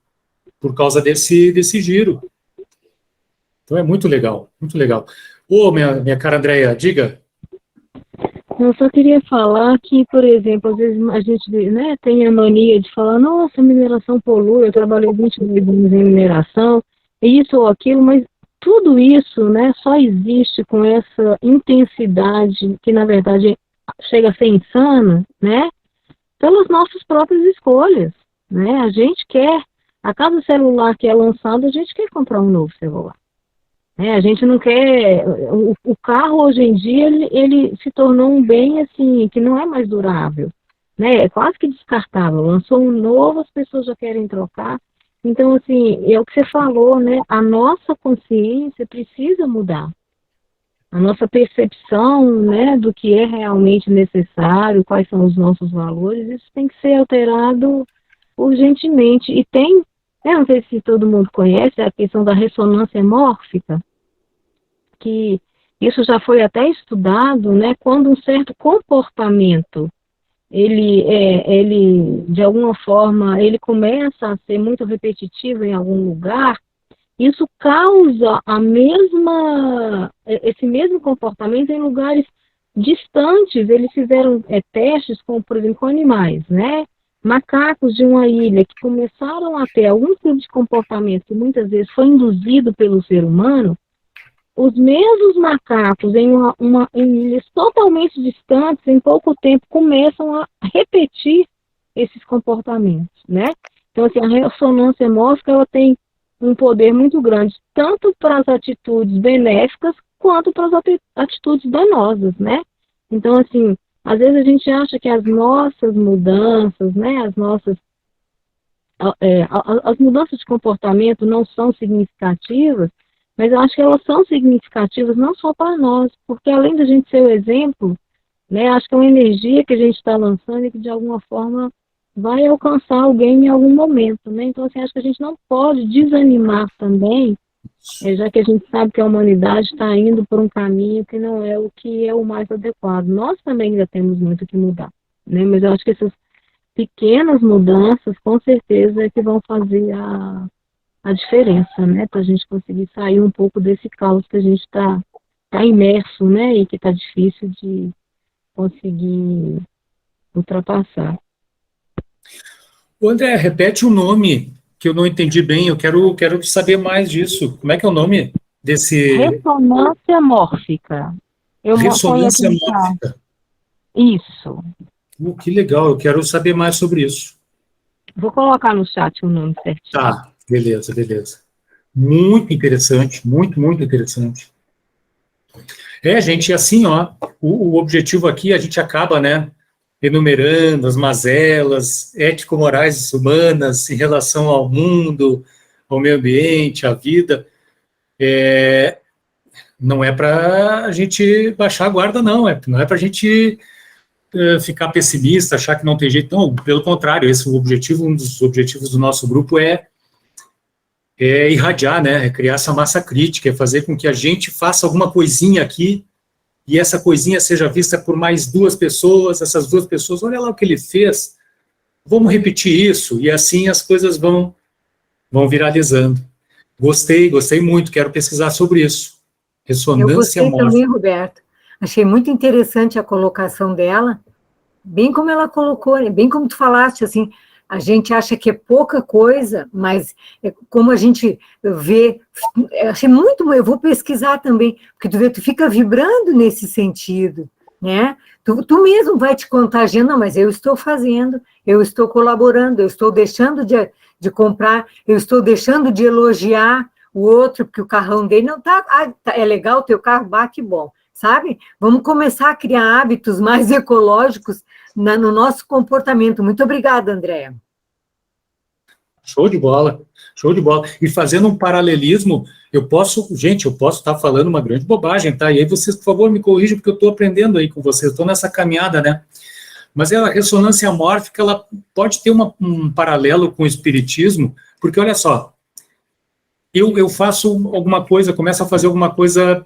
S1: Por causa desse giro. Então é muito legal, muito legal. Ô, minha cara Andréia, diga.
S5: Eu só queria falar que, por exemplo, às vezes a gente, né, tem a mania de falar, nossa, mineração polui, eu trabalhei 22 anos em mineração, isso ou aquilo, mas tudo isso, né, só existe com essa intensidade que, na verdade, chega a ser insana, né, pelas nossas próprias escolhas, né, a gente quer, a cada celular que é lançado, a gente quer comprar um novo celular, né? A gente não quer... O carro, hoje em dia, ele se tornou um bem, assim, que não é mais durável, né? É quase que descartável. Lançou um novo, as pessoas já querem trocar. Então, assim, é o que você falou, né? A nossa consciência precisa mudar. A nossa percepção, né, do que é realmente necessário, quais são os nossos valores, isso tem que ser alterado urgentemente. E tem, eu não sei se todo mundo conhece, a questão da ressonância mórfica, que isso já foi até estudado, né, quando um certo comportamento, ele de alguma forma, ele começa a ser muito repetitivo em algum lugar, isso causa esse mesmo comportamento em lugares distantes. Eles fizeram testes com, por exemplo, com animais, né? Macacos de uma ilha que começaram a ter algum tipo de comportamento que muitas vezes foi induzido pelo ser humano. Os mesmos macacos em ilhas totalmente distantes, em pouco tempo, começam a repetir esses comportamentos, né? Então, assim, a ressonância mórfica, ela tem um poder muito grande, tanto para as atitudes benéficas, quanto para as atitudes danosas, né? Então, assim, às vezes a gente acha que as nossas mudanças, né, as mudanças de comportamento não são significativas, mas eu acho que elas são significativas não só para nós, porque além da gente ser o exemplo, né, acho que é uma energia que a gente está lançando e que de alguma forma vai alcançar alguém em algum momento, né? Então, assim, acho que a gente não pode desanimar também, já que a gente sabe que a humanidade está indo por um caminho que não é o que é o mais adequado. Nós também ainda temos muito que mudar, né? Mas eu acho que essas pequenas mudanças, com certeza, é que vão fazer a diferença, né? Para a gente conseguir sair um pouco desse caos que a gente está imerso, né? E que está difícil de conseguir ultrapassar.
S1: Ô, André, repete o nome, que eu não entendi bem, eu quero saber mais disso. Como é que é o nome desse...
S5: Ressonância mórfica. Eu ponho aqui
S1: Ressonância
S5: no chat.
S1: mórfica.
S5: Isso.
S1: Que legal, eu quero saber mais sobre isso.
S5: Vou colocar no chat o nome certinho.
S1: Tá, beleza, beleza. Muito interessante, muito, muito interessante. Gente, assim, ó, o objetivo aqui, a gente acaba, né, enumerando as mazelas ético-morais humanas em relação ao mundo, ao meio ambiente, à vida. Não é para a gente baixar a guarda, não é para a gente ficar pessimista, achar que não tem jeito, não, pelo contrário, esse é o objetivo, um dos objetivos do nosso grupo é irradiar, né, é criar essa massa crítica, é fazer com que a gente faça alguma coisinha aqui e essa coisinha seja vista por mais duas pessoas, essas duas pessoas, olha lá o que ele fez, vamos repetir isso, e assim as coisas vão viralizando. Gostei muito, quero pesquisar sobre isso. Ressonância
S3: Eu gostei
S1: mórfica.
S3: também, Roberto. Achei muito interessante a colocação dela, bem como ela colocou, né? Bem como tu falaste, assim, a gente acha que é pouca coisa, mas como a gente vê, eu achei muito, eu vou pesquisar também, porque tu vê, tu fica vibrando nesse sentido, né? Tu mesmo vai te contagiando, não, mas eu estou fazendo, eu estou colaborando, eu estou deixando de comprar, eu estou deixando de elogiar o outro, porque o carrão dele não tá, é legal o teu carro, que bom, sabe? Vamos começar a criar hábitos mais ecológicos no nosso comportamento. Muito obrigada, Andréa.
S1: Show de bola, show de bola. E fazendo um paralelismo, eu posso estar falando uma grande bobagem, tá? E aí vocês, por favor, me corrijam, porque eu estou aprendendo aí com vocês, estou nessa caminhada, né? Mas a ressonância mórfica, ela pode ter um paralelo com o espiritismo, porque, olha só, eu faço alguma coisa, começo a fazer alguma coisa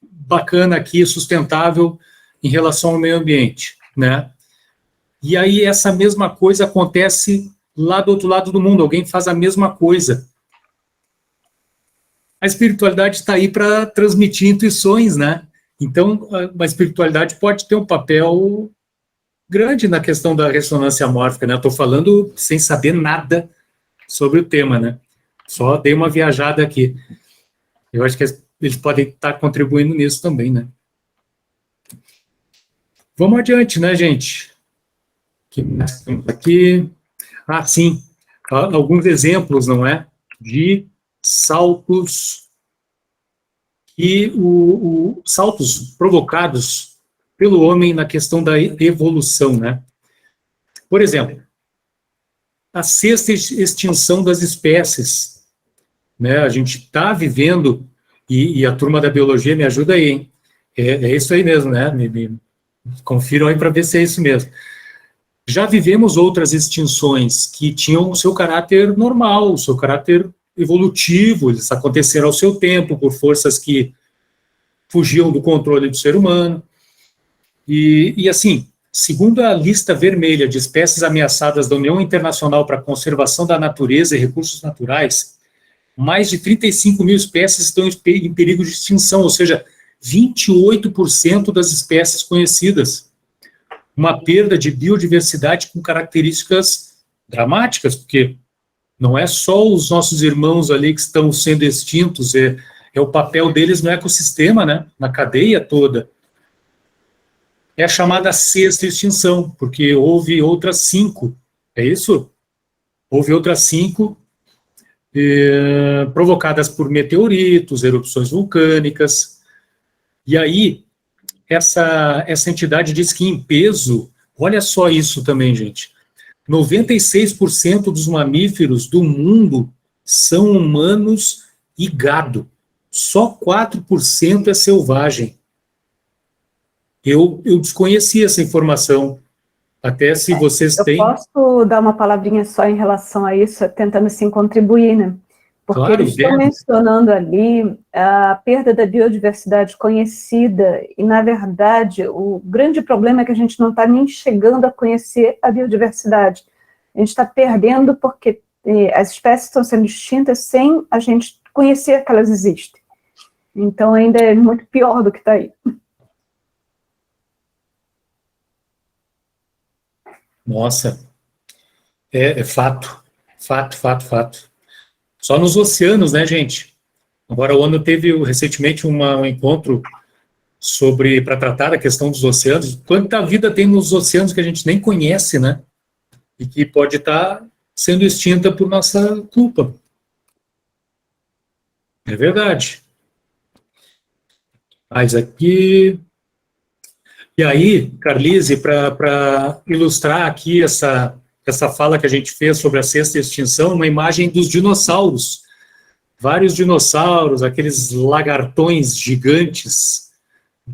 S1: bacana aqui, sustentável, em relação ao meio ambiente, né? E aí essa mesma coisa acontece lá do outro lado do mundo, alguém faz a mesma coisa. A espiritualidade está aí para transmitir intuições, né? Então, a espiritualidade pode ter um papel grande na questão da ressonância mórfica, né? Estou falando sem saber nada sobre o tema, né? Só dei uma viajada aqui. Eu acho que eles podem estar contribuindo nisso também, né? Vamos adiante, né, gente? O que mais temos aqui? Sim, alguns exemplos, não é? De saltos e os saltos provocados pelo homem na questão da evolução, né? Por exemplo, a sexta extinção das espécies, né? A gente está vivendo, e a turma da biologia me ajuda aí, hein? É isso aí mesmo, né? Me confiram aí para ver se é isso mesmo. Já vivemos outras extinções que tinham o seu caráter normal, o seu caráter evolutivo, eles aconteceram ao seu tempo, por forças que fugiam do controle do ser humano. E assim, segundo a lista vermelha de espécies ameaçadas da União Internacional para a Conservação da Natureza e Recursos Naturais, mais de 35 mil espécies estão em perigo de extinção, ou seja, 28% das espécies conhecidas. Uma perda de biodiversidade com características dramáticas, porque não é só os nossos irmãos ali que estão sendo extintos, é o papel deles no ecossistema, né, na cadeia toda. É a chamada sexta extinção, porque houve outras 5, é isso? Houve outras 5 provocadas por meteoritos, erupções vulcânicas, e aí essa entidade diz que em peso, olha só isso também, gente, 96% dos mamíferos do mundo são humanos e gado. Só 4% é selvagem. Eu desconhecia essa informação. Até se vocês têm...
S6: Eu posso dar uma palavrinha só em relação a isso, tentando sim contribuir, né? Porque
S1: claro,
S6: eles estão mencionando ali a perda da biodiversidade conhecida, e, na verdade, o grande problema é que a gente não está nem chegando a conhecer a biodiversidade. A gente está perdendo porque as espécies estão sendo extintas sem a gente conhecer que elas existem. Então, ainda é muito pior do que está aí.
S1: Nossa, é fato. Só nos oceanos, né, gente? Agora, a ONU teve recentemente um encontro para tratar a questão dos oceanos. Quanta vida tem nos oceanos que a gente nem conhece, né? E que pode estar sendo extinta por nossa culpa. É verdade. Mas aqui... E aí, Carlise, para ilustrar aqui essa fala que a gente fez sobre a sexta extinção, uma imagem dos dinossauros. Vários dinossauros, aqueles lagartões gigantes,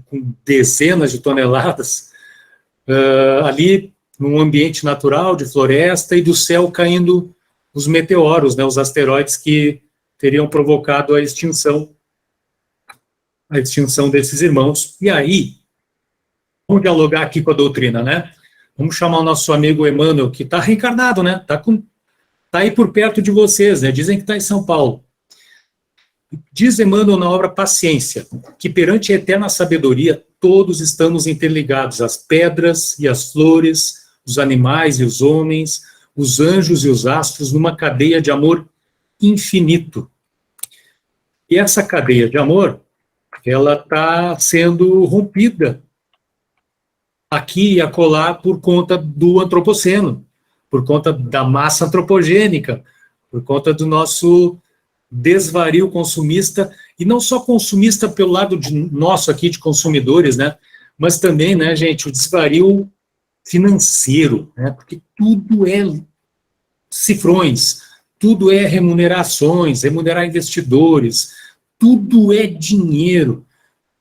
S1: com dezenas de toneladas, ali num ambiente natural de floresta, e do céu caindo os meteoros, né, os asteroides que teriam provocado a extinção desses irmãos. E aí, vamos dialogar aqui com a doutrina, né? Vamos chamar o nosso amigo Emmanuel, que está reencarnado, né? Tá aí por perto de vocês, né? Dizem que está em São Paulo. Diz Emmanuel na obra Paciência, que perante a eterna sabedoria, todos estamos interligados, as pedras e as flores, os animais e os homens, os anjos e os astros, numa cadeia de amor infinito. E essa cadeia de amor, ela está sendo rompida aqui e acolá por conta do antropoceno, por conta da massa antropogênica, por conta do nosso desvario consumista, e não só consumista pelo lado nosso aqui de consumidores, né, mas também, né, gente, o desvario financeiro, né, porque tudo é cifrões, tudo é remunerações, remunerar investidores, tudo é dinheiro,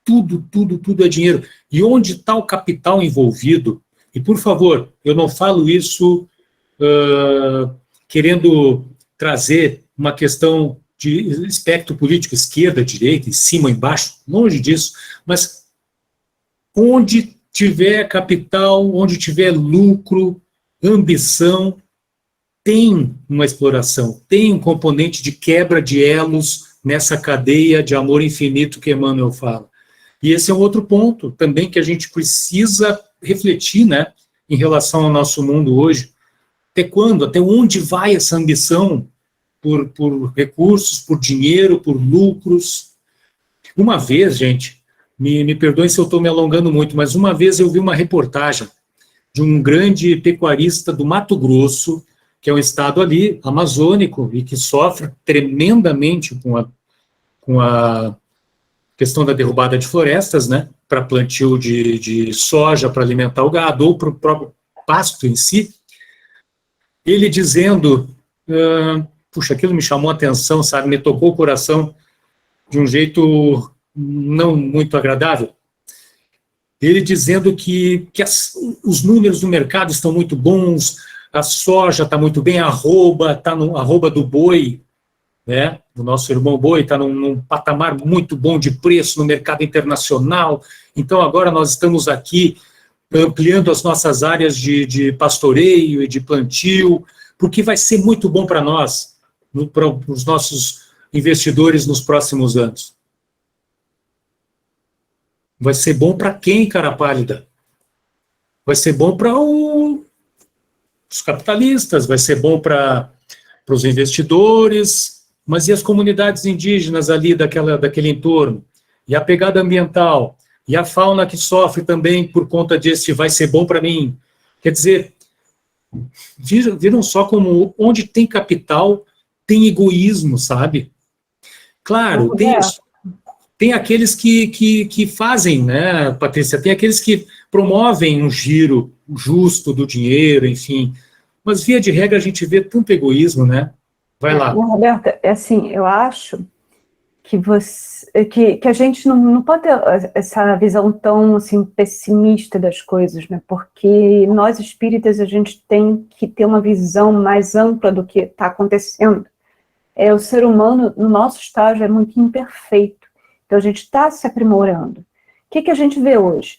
S1: tudo é dinheiro. E onde está o capital envolvido? E, por favor, eu não falo isso querendo trazer uma questão de espectro político, esquerda, direita, em cima, embaixo, longe disso, mas onde tiver capital, onde tiver lucro, ambição, tem uma exploração, tem um componente de quebra de elos nessa cadeia de amor infinito que Emmanuel fala. E esse é um outro ponto também que a gente precisa refletir, né, em relação ao nosso mundo hoje. Até quando, até onde vai essa ambição por recursos, por dinheiro, por lucros? Uma vez, gente, me perdoem se eu estou me alongando muito, mas uma vez eu vi uma reportagem de um grande pecuarista do Mato Grosso, que é um estado ali amazônico e que sofre tremendamente com a questão da derrubada de florestas, né, para plantio de soja para alimentar o gado, ou para o próprio pasto em si, ele dizendo, puxa, aquilo me chamou a atenção, sabe, me tocou o coração de um jeito não muito agradável. Ele dizendo que os números do mercado estão muito bons, a soja está muito bem, a arroba do boi, né, do nosso irmão boi, está num patamar muito bom de preço no mercado internacional. Então, agora nós estamos aqui ampliando as nossas áreas de pastoreio e de plantio, porque vai ser muito bom para nós, para os nossos investidores nos próximos anos. Vai ser bom para quem, cara pálida? Vai ser bom para os capitalistas, vai ser bom para os investidores, mas e as comunidades indígenas ali daquele entorno? E a pegada ambiental? E a fauna que sofre também por conta desse vai ser bom para mim? Quer dizer, viram só como onde tem capital, tem egoísmo, sabe? Claro, tem aqueles que fazem, né, Patrícia, tem aqueles que promovem um giro justo do dinheiro, enfim, mas via de regra a gente vê tanto egoísmo, né? Vai lá.
S6: Roberta, é assim, eu acho que a gente não pode ter essa visão tão assim, pessimista das coisas, né? Porque nós espíritas a gente tem que ter uma visão mais ampla do que está acontecendo. O ser humano, no nosso estágio, é muito imperfeito. Então, a gente está se aprimorando. O que a gente vê hoje?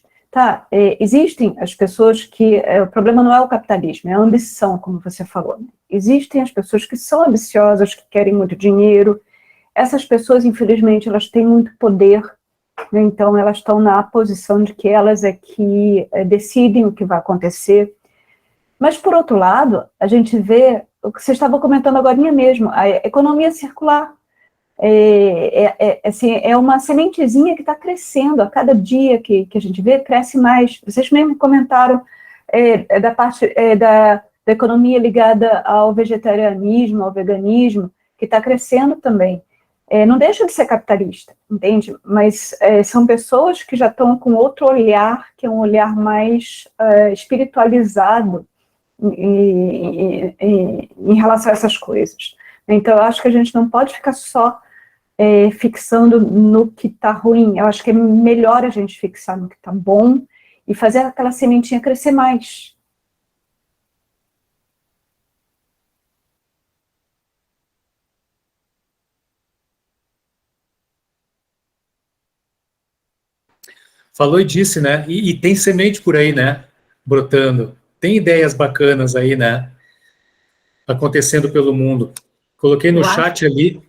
S6: Existem as pessoas que... o problema não é o capitalismo, é a ambição, como você falou. Né? Existem as pessoas que são ambiciosas, que querem muito dinheiro. Essas pessoas, infelizmente, elas têm muito poder. Né? Então, elas estão na posição de que elas é que decidem o que vai acontecer. Mas, por outro lado, a gente vê o que você estava comentando agora mesmo, a economia circular. Assim, é uma sementezinha que está crescendo a cada dia que a gente vê, cresce mais. Vocês mesmo comentaram da parte da economia ligada ao vegetarianismo, ao veganismo, que está crescendo também. Não deixa de ser capitalista, entende? Mas são pessoas que já estão com outro olhar, que é um olhar mais espiritualizado em relação a essas coisas. Então, eu acho que a gente não pode ficar só fixando no que está ruim. Eu acho que é melhor a gente fixar no que está bom e fazer aquela sementinha crescer mais.
S1: Falou e disse, né? E tem semente por aí, né? Brotando. Tem ideias bacanas aí, né? Acontecendo pelo mundo. Coloquei no chat ali.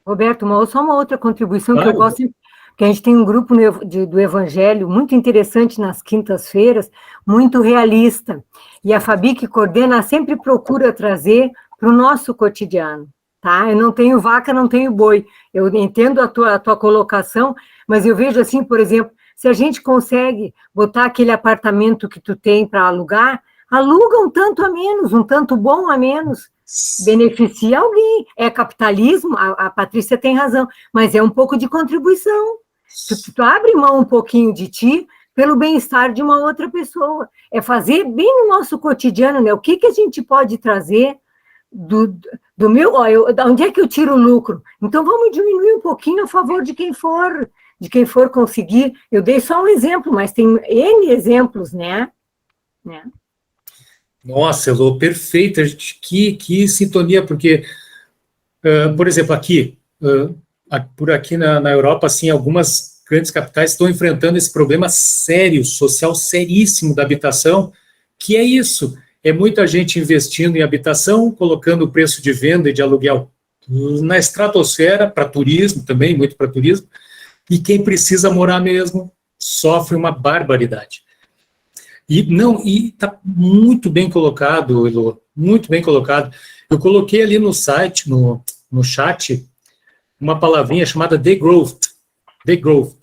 S3: Roberto, só uma outra contribuição
S1: Claro.
S3: que eu gosto, que a gente tem um grupo do Evangelho muito interessante nas quintas-feiras, muito realista, e a Fabi, que coordena, sempre procura trazer para o nosso cotidiano, tá? Eu não tenho vaca, não tenho boi, eu entendo a tua colocação, mas eu vejo assim, por exemplo, se a gente consegue botar aquele apartamento que tu tem para alugar, aluga um tanto a menos, um tanto bom a menos, beneficia alguém. É capitalismo, a Patrícia tem razão, mas é um pouco de contribuição. Tu abre mão um pouquinho de ti pelo bem-estar de uma outra pessoa. É fazer bem no nosso cotidiano, né? O que a gente pode trazer do meu... onde é que eu tiro o lucro? Então, vamos diminuir um pouquinho a favor de quem for conseguir. Eu dei só um exemplo, mas tem N exemplos, né?
S1: Nossa, Elô, perfeita, que sintonia, porque, por exemplo, por aqui na Europa, assim, algumas grandes capitais estão enfrentando esse problema sério, social seríssimo da habitação, que é isso, é muita gente investindo em habitação, colocando o preço de venda e de aluguel na estratosfera, para turismo também, muito para turismo, e quem precisa morar mesmo sofre uma barbaridade. E está muito bem colocado, Elô, muito bem colocado. Eu coloquei ali no site, no chat, uma palavrinha chamada degrowth. Degrowth.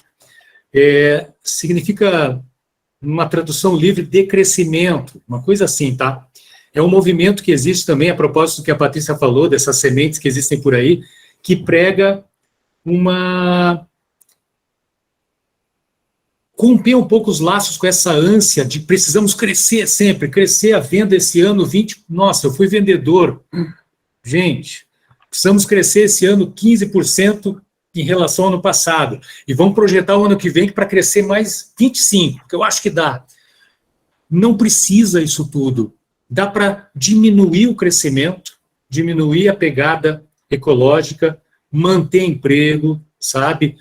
S1: Significa, uma tradução livre, decrescimento, uma coisa assim, tá? É um movimento que existe também, a propósito do que a Patrícia falou, dessas sementes que existem por aí, que prega uma romper um pouco os laços com essa ânsia de precisamos crescer sempre, crescer a venda esse ano 20%. Nossa, eu fui vendedor. Gente, precisamos crescer esse ano 15% em relação ao ano passado. E vamos projetar o ano que vem para crescer mais 25%, que eu acho que dá. Não precisa isso tudo. Dá para diminuir o crescimento, diminuir a pegada ecológica, manter emprego, sabe?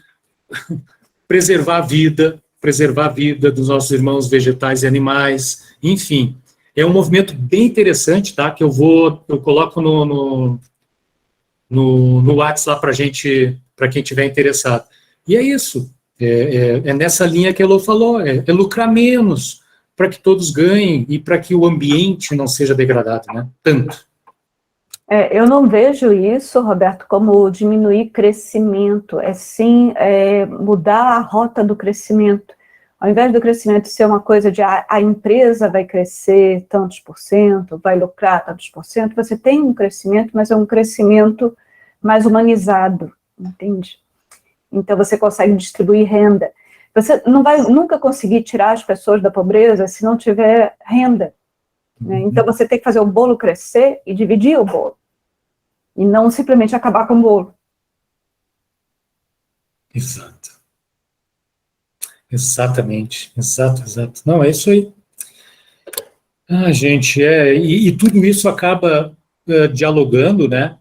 S1: Preservar a vida dos nossos irmãos vegetais e animais, enfim. É um movimento bem interessante, tá? Que eu coloco no WhatsApp lá para quem tiver interessado. E é isso. É nessa linha que a Elô falou, é lucrar menos, para que todos ganhem e para que o ambiente não seja degradado, né? Tanto.
S6: Eu não vejo isso, Roberto, como diminuir crescimento, é sim mudar a rota do crescimento. Ao invés do crescimento ser uma coisa de a empresa vai crescer tantos por cento, vai lucrar tantos por cento, você tem um crescimento, mas é um crescimento mais humanizado, entende? Então você consegue distribuir renda. Você não vai nunca conseguir tirar as pessoas da pobreza se não tiver renda. Né? Então você tem que fazer o bolo crescer e dividir o bolo. E não simplesmente acabar com o bolo.
S1: Exato. Exatamente. Exato. Não, é isso aí. Gente, e tudo isso acaba dialogando, né,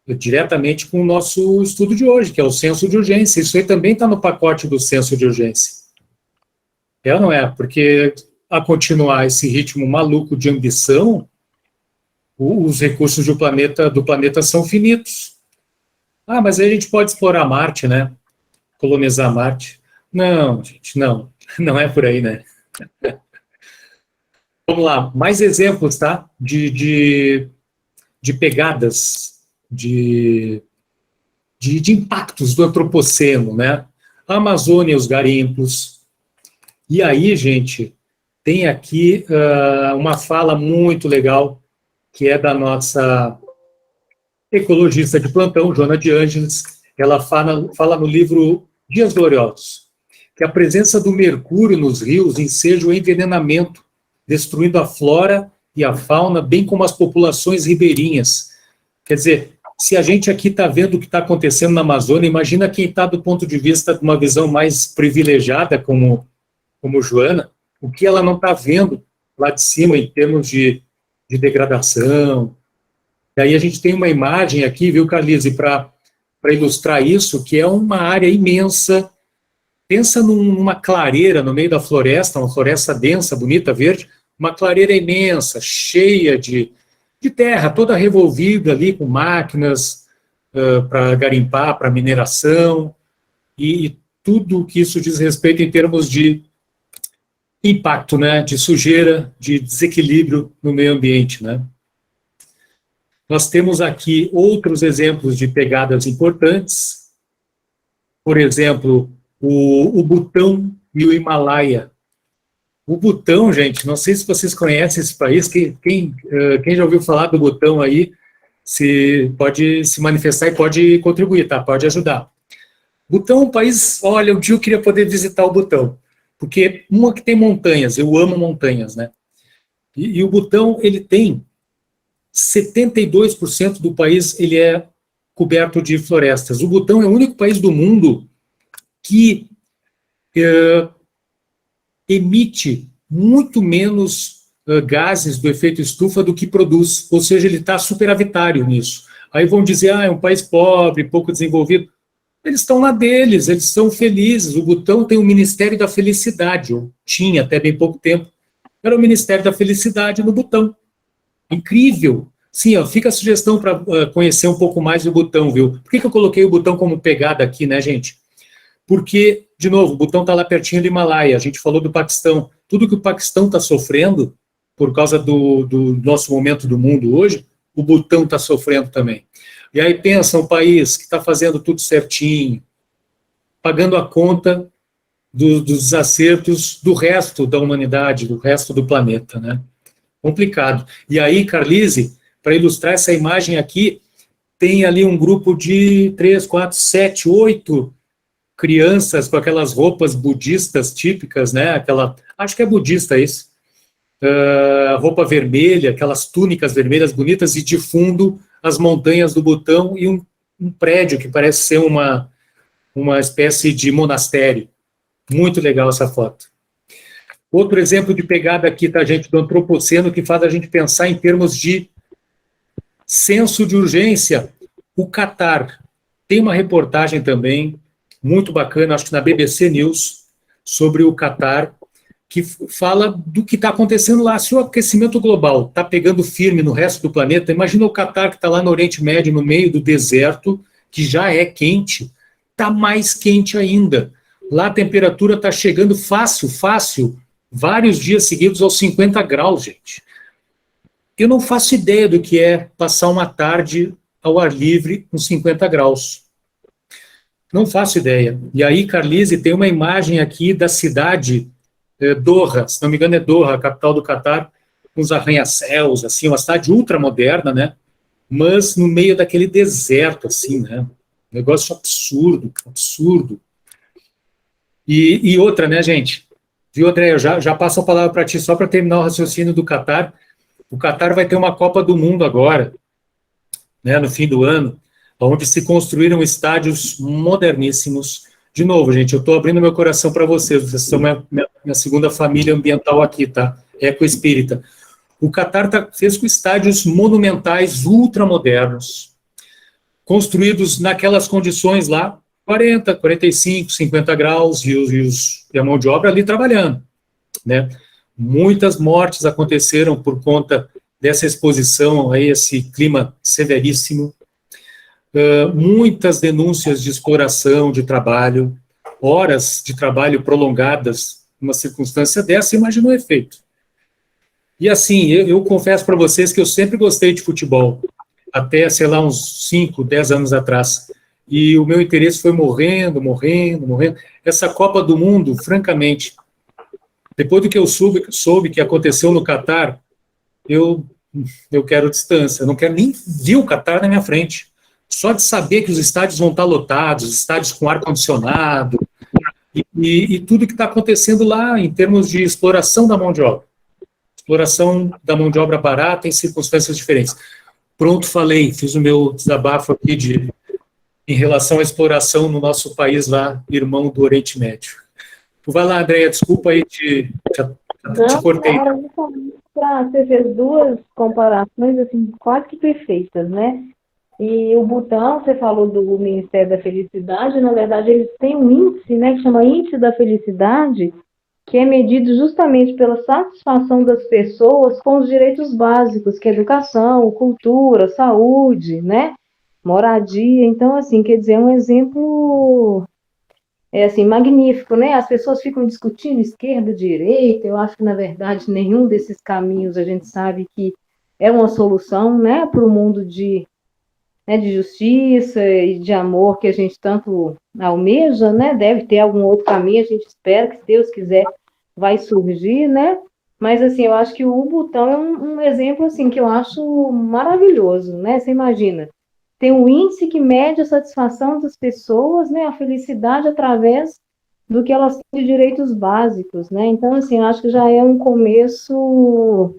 S1: diretamente com o nosso estudo de hoje, que é o senso de urgência. Isso aí também está no pacote do senso de urgência. É ou não é? Porque a continuar esse ritmo maluco de ambição, os recursos do planeta são finitos. Mas aí a gente pode explorar Marte, né? Colonizar Marte. Não, gente, não é por aí, né? Vamos lá, mais exemplos, tá? De pegadas, de impactos do antropoceno, né? A Amazônia, os garimpos. E aí, gente, tem aqui uma fala muito legal, que é da nossa ecologista de plantão, Joana de Ângeles. Ela fala no livro Dias Gloriosos, que a presença do mercúrio nos rios enseja o envenenamento, destruindo a flora e a fauna, bem como as populações ribeirinhas. Quer dizer, se a gente aqui está vendo o que está acontecendo na Amazônia, imagina quem está do ponto de vista de uma visão mais privilegiada, como Joana, o que ela não está vendo lá de cima em termos de degradação. E aí a gente tem uma imagem aqui, viu, Carlise, para ilustrar isso, que é uma área imensa. Pensa numa clareira no meio da floresta, uma floresta densa, bonita, verde, uma clareira imensa, cheia de terra, toda revolvida ali com máquinas para garimpar, para mineração, e tudo que isso diz respeito em termos de impacto, né, de sujeira, de desequilíbrio no meio ambiente, né. Nós temos aqui outros exemplos de pegadas importantes, por exemplo, o Butão e o Himalaia. O Butão, gente, não sei se vocês conhecem esse país, quem já ouviu falar do Butão aí, pode se manifestar e pode contribuir, tá? Pode ajudar. Butão é um país, olha, um dia eu queria poder visitar o Butão, porque uma que tem montanhas, eu amo montanhas, né? E o Butão, ele tem 72% do país, ele é coberto de florestas. O Butão é o único país do mundo que emite muito menos gases do efeito estufa do que produz, ou seja, ele está superavitário nisso. Aí vão dizer, é um país pobre, pouco desenvolvido. Eles estão lá deles, eles são felizes. O Butão tem o Ministério da Felicidade, ou tinha até bem pouco tempo, era o Ministério da Felicidade no Butão. Incrível. Sim, fica a sugestão para conhecer um pouco mais do Butão, viu? Por que eu coloquei o Butão como pegada aqui, né, gente? Porque, de novo, o Butão está lá pertinho do Himalaia, a gente falou do Paquistão. Tudo que o Paquistão está sofrendo, por causa do nosso momento do mundo hoje, o Butão está sofrendo também. E aí pensa um país que está fazendo tudo certinho, pagando a conta dos acertos do resto da humanidade, do resto do planeta, né? Complicado. E aí, Carlise, para ilustrar essa imagem aqui, tem ali um grupo de 3, 4, 7, 8 crianças com aquelas roupas budistas típicas, né? Acho que é budista isso. Roupa vermelha, aquelas túnicas vermelhas bonitas, e de fundo as montanhas do Butão e um prédio que parece ser uma espécie de monastério. Muito legal essa foto. Outro exemplo de pegada aqui, tá, gente, do antropoceno, que faz a gente pensar em termos de senso de urgência. O Catar. Tem uma reportagem também, muito bacana, acho que na BBC News, sobre o Catar, que fala do que está acontecendo lá. Se o aquecimento global está pegando firme no resto do planeta, imagina o Catar, que está lá no Oriente Médio, no meio do deserto, que já é quente, está mais quente ainda. Lá a temperatura está chegando fácil, vários dias seguidos aos 50 graus, gente. Eu não faço ideia do que é passar uma tarde ao ar livre com 50 graus. Não faço ideia. E aí, Carlise, tem uma imagem aqui da cidade Doha, se não me engano é Doha, a capital do Catar, com uns arranha-céus, assim, uma cidade ultramoderna, né? Mas no meio daquele deserto, assim, né? Um negócio absurdo. E outra, né, gente? Viu, André? Eu já passo a palavra para ti, só para terminar o raciocínio do Catar. O Catar vai ter uma Copa do Mundo agora, né, no fim do ano, onde se construíram estádios moderníssimos. De novo, gente, eu estou abrindo meu coração para vocês são minha segunda família ambiental aqui, tá? Ecoespírita. O Catar fez com estádios monumentais, ultramodernos, construídos naquelas condições lá, 40, 45, 50 graus, e a mão de obra ali trabalhando, né? Muitas mortes aconteceram por conta dessa exposição a esse clima severíssimo. Muitas denúncias de exploração de trabalho, horas de trabalho prolongadas numa circunstância dessa, imagina o efeito. E assim, eu confesso para vocês que eu sempre gostei de futebol, até, sei lá, uns 5, 10 anos atrás, e o meu interesse foi morrendo. Essa Copa do Mundo, francamente, depois do que eu soube que aconteceu no Catar, eu quero distância, eu não quero nem ver o Catar na minha frente. Só de saber que os estádios vão estar lotados, estádios com ar-condicionado, e tudo que está acontecendo lá em termos de exploração da mão de obra. Exploração da mão de obra barata em circunstâncias diferentes. Pronto, falei, fiz o meu desabafo aqui em relação à exploração no nosso país lá, irmão do Oriente Médio. Vai lá, Andréia, desculpa aí, te cortei.
S5: Você fez duas comparações assim, quase que perfeitas, né? E o Butão, você falou do Ministério da Felicidade, na verdade eles têm um índice, né, que chama Índice da Felicidade, que é medido justamente pela satisfação das pessoas com os direitos básicos, que é educação, cultura, saúde, né, moradia. Então, assim, quer dizer, é um exemplo, assim, magnífico, né? As pessoas ficam discutindo esquerda, direita. Eu acho que, na verdade, nenhum desses caminhos a gente sabe que é uma solução, né, para o mundo de justiça e de amor que a gente tanto almeja, né? Deve ter algum outro caminho, a gente espera que, se Deus quiser, vai surgir, né? Mas, assim, eu acho que o Butão é um exemplo, assim, que eu acho maravilhoso, né? Você imagina, tem um índice que mede a satisfação das pessoas, né? A felicidade através do que elas têm de direitos básicos, né? Então, assim, eu acho que já é um começo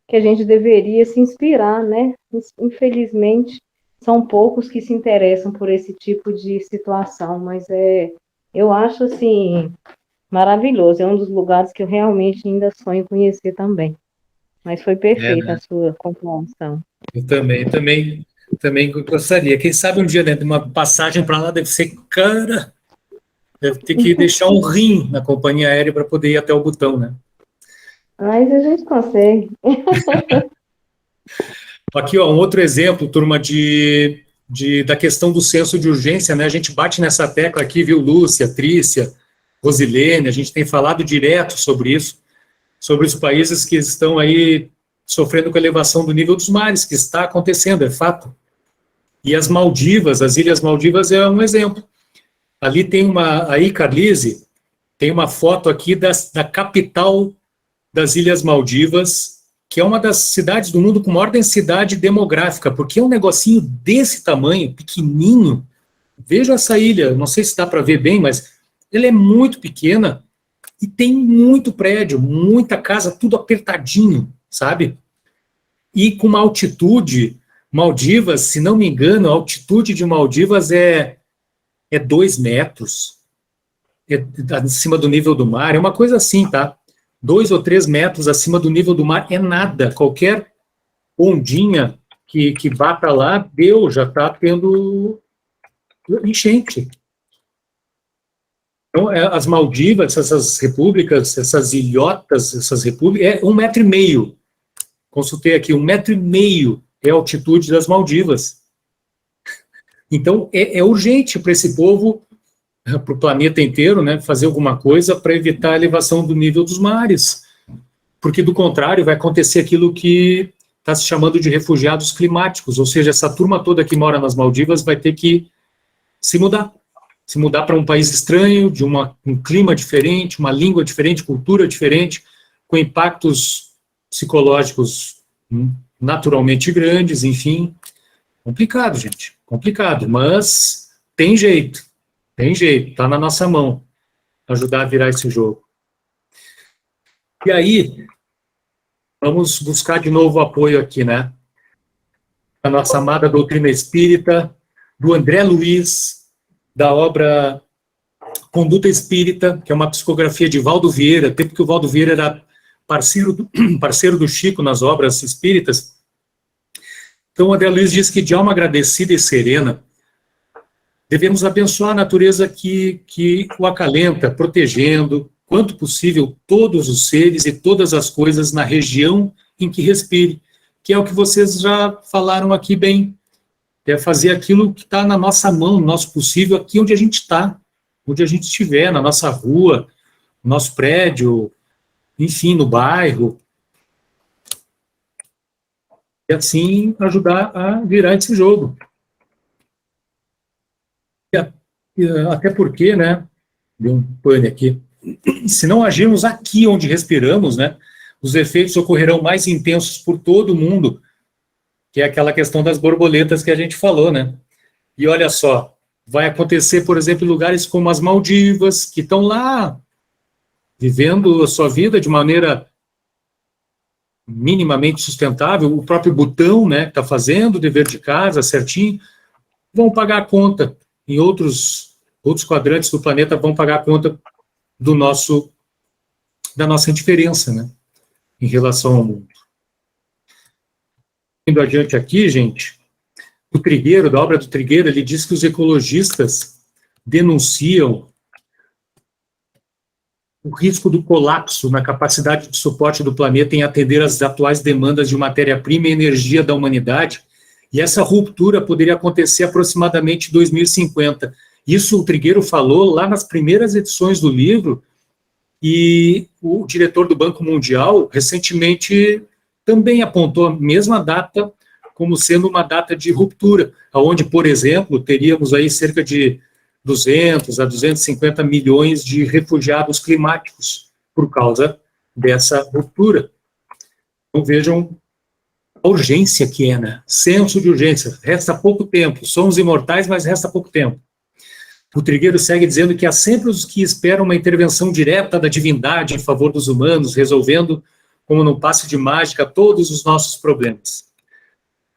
S5: que a gente deveria se inspirar, né? Infelizmente, são poucos que se interessam por esse tipo de situação, mas eu acho, assim, maravilhoso. É um dos lugares que eu realmente ainda sonho conhecer também. Mas foi perfeita, né, a sua compreensão.
S1: Eu também gostaria. Quem sabe um dia, né, uma passagem para lá deve ser cara. Deve ter que deixar um rim na companhia aérea para poder ir até o Butão, né?
S5: Mas a gente consegue.
S1: Aqui, ó, um outro exemplo, turma, da questão do senso de urgência, né? A gente bate nessa tecla aqui, viu, Lúcia, Trícia, Rosilene, a gente tem falado direto sobre isso, sobre os países que estão aí sofrendo com a elevação do nível dos mares, que está acontecendo, é fato. E as Maldivas, as Ilhas Maldivas é um exemplo. Ali tem aí, Carlise, tem uma foto aqui da capital das Ilhas Maldivas, que é uma das cidades do mundo com maior densidade demográfica, porque é um negocinho desse tamanho, pequenininho, Veja essa ilha, não sei se dá para ver bem, mas ela é muito pequena e tem muito prédio, muita casa, tudo apertadinho, sabe? E com uma altitude, Maldivas, se não me engano, a altitude de Maldivas é 2 metros, acima do nível do mar, é uma coisa assim, tá? 2 ou 3 metros acima do nível do mar é nada, qualquer ondinha que vá para lá, Deus já está tendo enchente. Então, as Maldivas, essas repúblicas, essas ilhotas, essas repúblicas, é 1,5 metro. Consultei aqui, 1,5 metro é a altitude das Maldivas. Então, é urgente para esse povo, para o planeta inteiro, né, fazer alguma coisa para evitar a elevação do nível dos mares. Porque, do contrário, vai acontecer aquilo que está se chamando de refugiados climáticos, ou seja, essa turma toda que mora nas Maldivas vai ter que se mudar para um país estranho, de um clima diferente, uma língua diferente, cultura diferente, com impactos psicológicos naturalmente grandes, enfim. Complicado, gente, complicado, mas tem jeito, está na nossa mão ajudar a virar esse jogo. E aí, vamos buscar de novo o apoio aqui, né? A nossa amada doutrina espírita, do André Luiz, da obra Conduta Espírita, que é uma psicografia de Valdo Vieira, tempo que o Valdo Vieira era parceiro do Chico nas obras espíritas. Então, o André Luiz diz que de alma agradecida e serena, devemos abençoar a natureza que o acalenta, protegendo, quanto possível, todos os seres e todas as coisas na região em que respire, que é o que vocês já falaram aqui bem, é fazer aquilo que está na nossa mão, no nosso possível, aqui onde a gente está, onde a gente estiver, na nossa rua, no nosso prédio, enfim, no bairro, e assim ajudar a virar esse jogo. Até porque, né, deu um pane aqui, se não agirmos aqui onde respiramos, né, os efeitos ocorrerão mais intensos por todo o mundo, que é aquela questão das borboletas que a gente falou, né? E olha só, vai acontecer, por exemplo, em lugares como as Maldivas, que estão lá vivendo a sua vida de maneira minimamente sustentável, o próprio Butão, né, que está fazendo o dever de casa certinho, vão pagar a conta. Em outros quadrantes do planeta vão pagar a conta da nossa indiferença, né, em relação ao mundo. Indo adiante aqui, gente, o Trigueiro, da obra do Trigueiro, ele diz que os ecologistas denunciam o risco do colapso na capacidade de suporte do planeta em atender às atuais demandas de matéria-prima e energia da humanidade, e essa ruptura poderia acontecer aproximadamente em 2050. Isso o Trigueiro falou lá nas primeiras edições do livro, e o diretor do Banco Mundial recentemente também apontou a mesma data como sendo uma data de ruptura, onde, por exemplo, teríamos aí cerca de 200 a 250 milhões de refugiados climáticos por causa dessa ruptura. Então vejam a urgência que é, né? Senso de urgência. Resta pouco tempo. Somos imortais, mas resta pouco tempo. O Trigueiro segue dizendo que há sempre os que esperam uma intervenção direta da divindade em favor dos humanos, resolvendo, como num passe de mágica, todos os nossos problemas.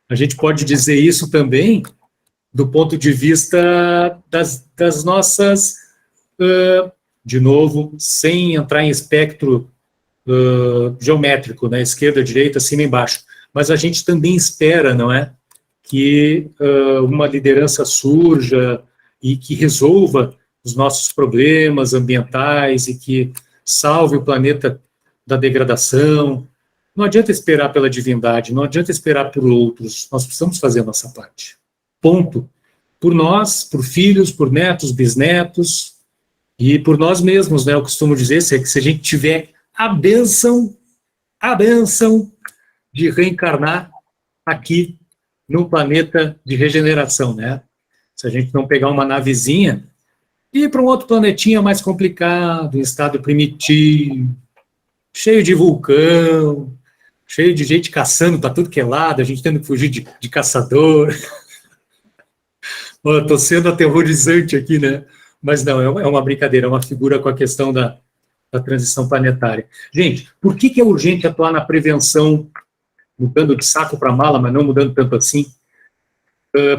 S1: A gente pode dizer isso também do ponto de vista das nossas, de novo, sem entrar em espectro geométrico, né, esquerda, direita, cima e embaixo. Mas a gente também espera, não é, que uma liderança surja e que resolva os nossos problemas ambientais e que salve o planeta da degradação. Não adianta esperar pela divindade, não adianta esperar por outros, nós precisamos fazer a nossa parte. Ponto. Por nós, por filhos, por netos, bisnetos, e por nós mesmos, né? Eu costumo dizer que se a gente tiver a bênção de reencarnar aqui no planeta de regeneração, né? Se a gente não pegar uma navezinha e ir para um outro planetinha mais complicado, em estado primitivo, cheio de vulcão, cheio de gente caçando para tudo que é lado, a gente tendo que fugir de caçador. Estou sendo aterrorizante aqui, né? Mas não, é uma brincadeira, é uma figura com a questão da transição planetária. Gente, por que é urgente atuar na prevenção, mudando de saco para mala, mas não mudando tanto assim?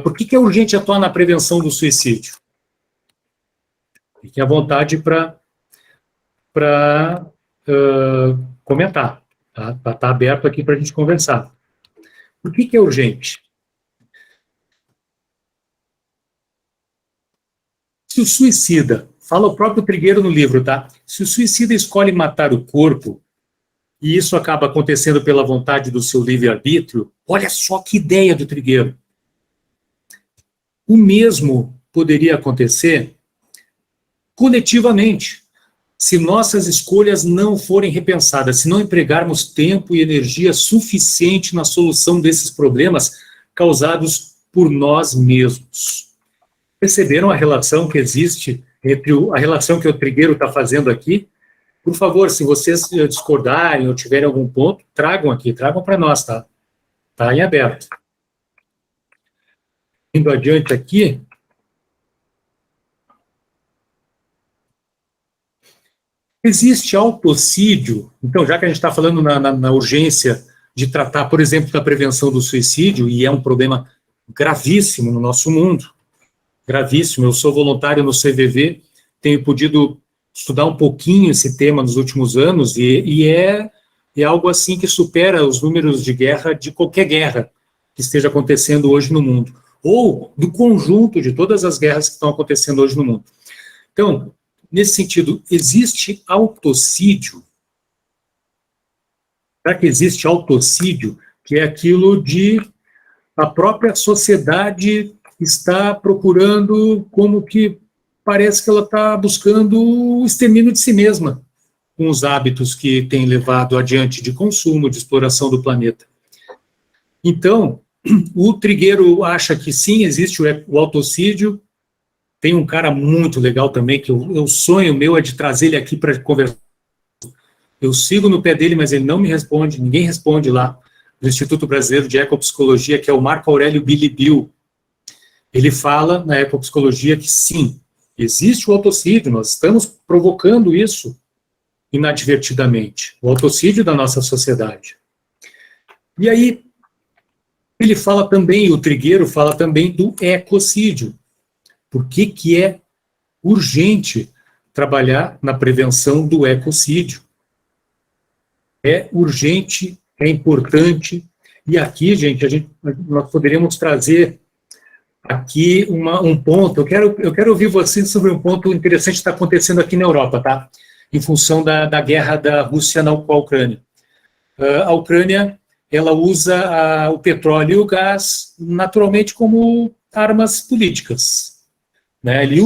S1: Por que é urgente atuar na prevenção do suicídio? Fiquem à vontade para comentar. Tá aberto aqui para a gente conversar. Por que é urgente? Se o suicida, fala o próprio Trigueiro no livro, tá? Se o suicida escolhe matar o corpo, e isso acaba acontecendo pela vontade do seu livre-arbítrio, olha só que ideia do Trigueiro. O mesmo poderia acontecer coletivamente, se nossas escolhas não forem repensadas, se não empregarmos tempo e energia suficiente na solução desses problemas causados por nós mesmos. Perceberam a relação que existe entre a relação que o Trigueiro está fazendo aqui? Por favor, se vocês discordarem ou tiverem algum ponto, tragam aqui, tragam para nós, tá? Está em aberto. Indo adiante aqui. Existe autocídio, então, já que a gente está falando na urgência de tratar, por exemplo, da prevenção do suicídio, e é um problema gravíssimo no nosso mundo, gravíssimo. Eu sou voluntário no CVV, tenho podido estudar um pouquinho esse tema nos últimos anos, e é algo assim que supera os números de guerra, de qualquer guerra que esteja acontecendo hoje no mundo, ou do conjunto de todas as guerras que estão acontecendo hoje no mundo. Então, nesse sentido, existe autocídio? Será que existe autocídio, que é aquilo de a própria sociedade está procurando, como que parece que ela está buscando o extermínio de si mesma, com os hábitos que tem levado adiante de consumo, de exploração do planeta. Então, o Trigueiro acha que sim, existe o autocídio. Tem um cara muito legal também, que o sonho meu é de trazer ele aqui para conversar. Eu sigo no pé dele, mas ele não me responde, ninguém responde lá, do Instituto Brasileiro de Ecopsicologia, que é o Marco Aurélio Bilibio. Ele fala na ecopsicologia que sim, existe o autocídio, nós estamos provocando isso inadvertidamente, o autocídio da nossa sociedade. E aí, ele fala também, o Trigueiro fala também do ecocídio. Por que é urgente trabalhar na prevenção do ecocídio? É urgente, é importante, e aqui, gente, nós poderíamos trazer aqui um ponto. Eu quero ouvir vocês sobre um ponto interessante que está acontecendo aqui na Europa, tá? Em função da guerra da Rússia com a Ucrânia. A Ucrânia, ela usa o petróleo e o gás naturalmente como armas políticas. Né? Ele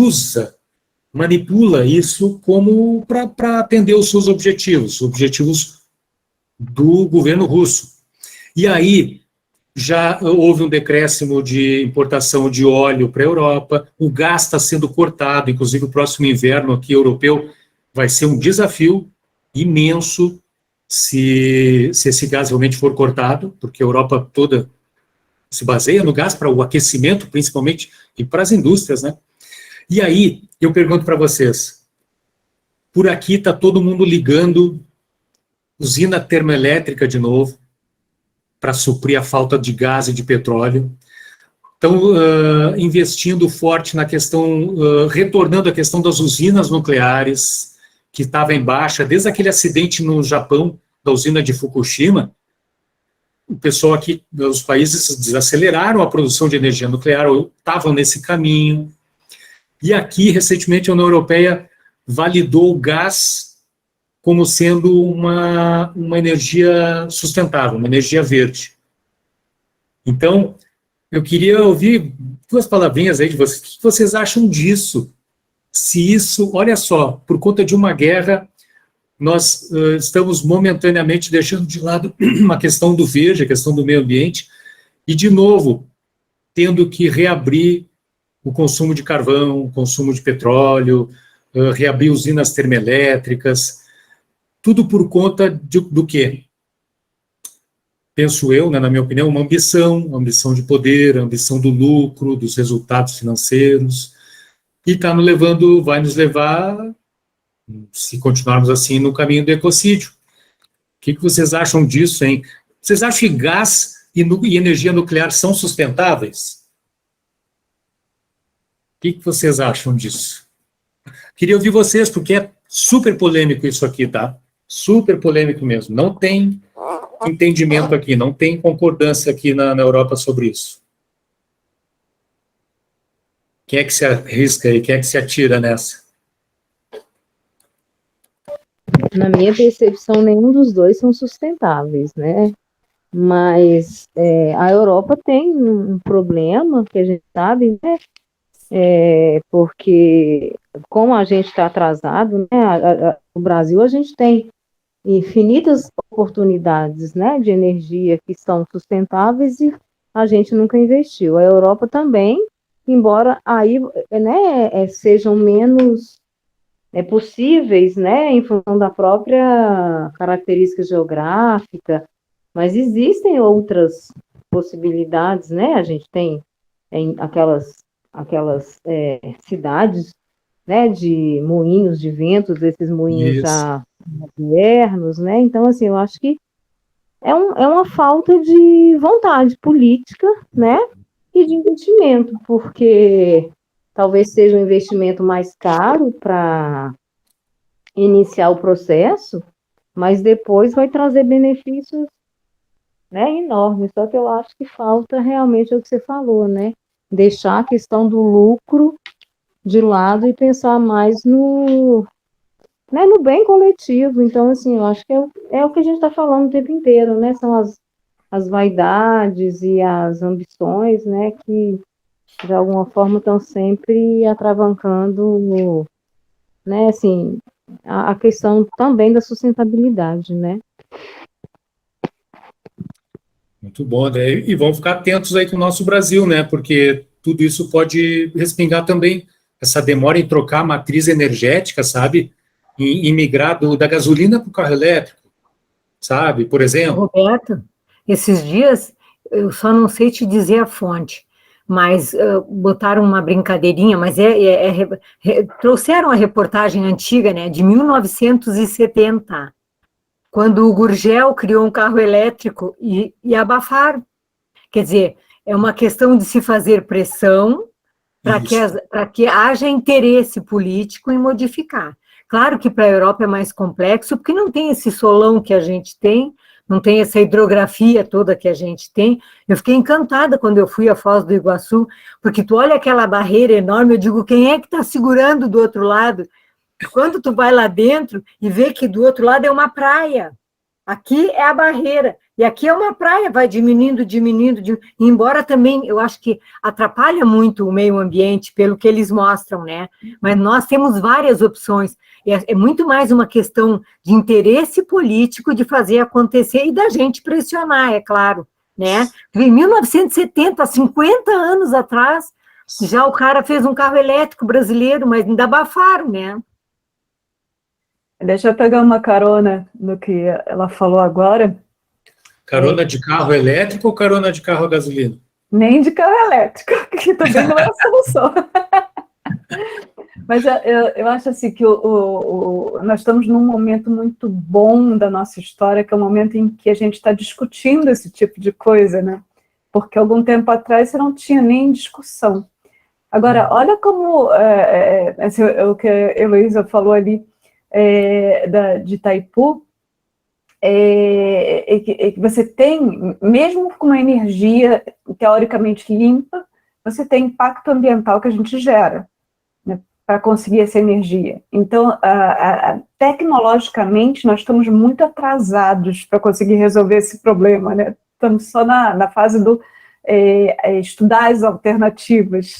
S1: manipula isso como para atender os seus objetivos do governo russo. E aí já houve um decréscimo de importação de óleo para a Europa, o gás está sendo cortado, inclusive o próximo inverno aqui europeu vai ser um desafio imenso se esse gás realmente for cortado, porque a Europa toda se baseia no gás para o aquecimento, principalmente, e para as indústrias, né? E aí, eu pergunto para vocês, por aqui está todo mundo ligando usina termoelétrica de novo, para suprir a falta de gás e de petróleo. Estão investindo forte na questão, retornando a questão das usinas nucleares, que estava em baixa, desde aquele acidente no Japão, da usina de Fukushima. O pessoal aqui, os países desaceleraram a produção de energia nuclear, ou estavam nesse caminho. E aqui, recentemente, a União Europeia validou o gás como sendo uma energia sustentável, uma energia verde. Então, eu queria ouvir duas palavrinhas aí de vocês. O que vocês acham disso? Se isso, olha só, por conta de uma guerra, nós estamos momentaneamente deixando de lado a questão do verde, a questão do meio ambiente, e, de novo, tendo que reabrir o consumo de carvão, o consumo de petróleo, reabrir usinas termoelétricas, tudo por conta do quê? penso eu, né, na minha opinião, uma ambição de poder, ambição do lucro, dos resultados financeiros, e vai nos levar, se continuarmos assim, no caminho do ecocídio. O que vocês acham disso, hein? Vocês acham que gás e energia nuclear são sustentáveis? O que vocês acham disso? Queria ouvir vocês, porque é super polêmico isso aqui, tá? Super polêmico mesmo. Não tem entendimento aqui, não tem concordância aqui na Europa sobre isso. Quem é que se arrisca aí? Quem é que se atira nessa?
S5: Na minha percepção, nenhum dos dois são sustentáveis, né? Mas a Europa tem um problema que a gente sabe, né? Porque como a gente está atrasado, né? No Brasil a gente tem infinitas oportunidades, né, de energia que são sustentáveis e a gente nunca investiu. A Europa também, embora aí, né, sejam menos possíveis, né, em função da própria característica geográfica, mas existem outras possibilidades, né? A gente tem aquelas cidades, né, de moinhos de ventos, esses moinhos já modernos, né? Então, assim, eu acho que é uma falta de vontade política, né, e de investimento, porque talvez seja um investimento mais caro para iniciar o processo, mas depois vai trazer benefícios, né, enormes. Só que eu acho que falta realmente o que você falou, né? Deixar a questão do lucro de lado e pensar mais no bem coletivo. Então, assim, eu acho que é o que a gente está falando o tempo inteiro, né? São as vaidades e as ambições, né, que de alguma forma estão sempre atravancando, né, assim, a questão também da sustentabilidade, né?
S1: Muito bom, né? E vamos ficar atentos aí com o nosso Brasil, né? Porque tudo isso pode respingar também essa demora em trocar a matriz energética, sabe? Em migrar da gasolina para o carro elétrico, sabe? Por exemplo.
S3: Roberto, esses dias, eu só não sei te dizer a fonte, mas botaram uma brincadeirinha, mas trouxeram a reportagem antiga, né, de 1970, quando o Gurgel criou um carro elétrico e abafaram. Quer dizer, é uma questão de se fazer pressão para que haja interesse político em modificar. Claro que para a Europa é mais complexo, porque não tem esse solão que a gente tem, não tem essa hidrografia toda que a gente tem. Eu fiquei encantada quando eu fui à Foz do Iguaçu, porque tu olha aquela barreira enorme, eu digo, quem é que está segurando do outro lado? Quando tu vai lá dentro e vê que do outro lado é uma praia, aqui é a barreira, e aqui é uma praia, vai diminuindo, embora também eu acho que atrapalha muito o meio ambiente, pelo que eles mostram, né? Mas nós temos várias opções, é muito mais uma questão de interesse político de fazer acontecer e da gente pressionar, é claro, né? Em 1970, 50 anos atrás, já o cara fez um carro elétrico brasileiro, mas ainda abafaram, né?
S6: Deixa eu pegar uma carona no que ela falou agora.
S1: Carona de carro elétrico ou carona de carro a gasolina?
S6: Nem de carro elétrico, que também não é a solução. Mas eu acho assim que nós estamos num momento muito bom da nossa história, que é o momento em que a gente está discutindo esse tipo de coisa, né? Porque algum tempo atrás você não tinha nem discussão. Agora, olha como o que a Heloísa falou ali, de Itaipu, que você tem, mesmo com uma energia teoricamente limpa, você tem impacto ambiental que a gente gera, né, para conseguir essa energia. Então, tecnologicamente, nós estamos muito atrasados para conseguir resolver esse problema, né? Estamos só na fase do estudar as alternativas.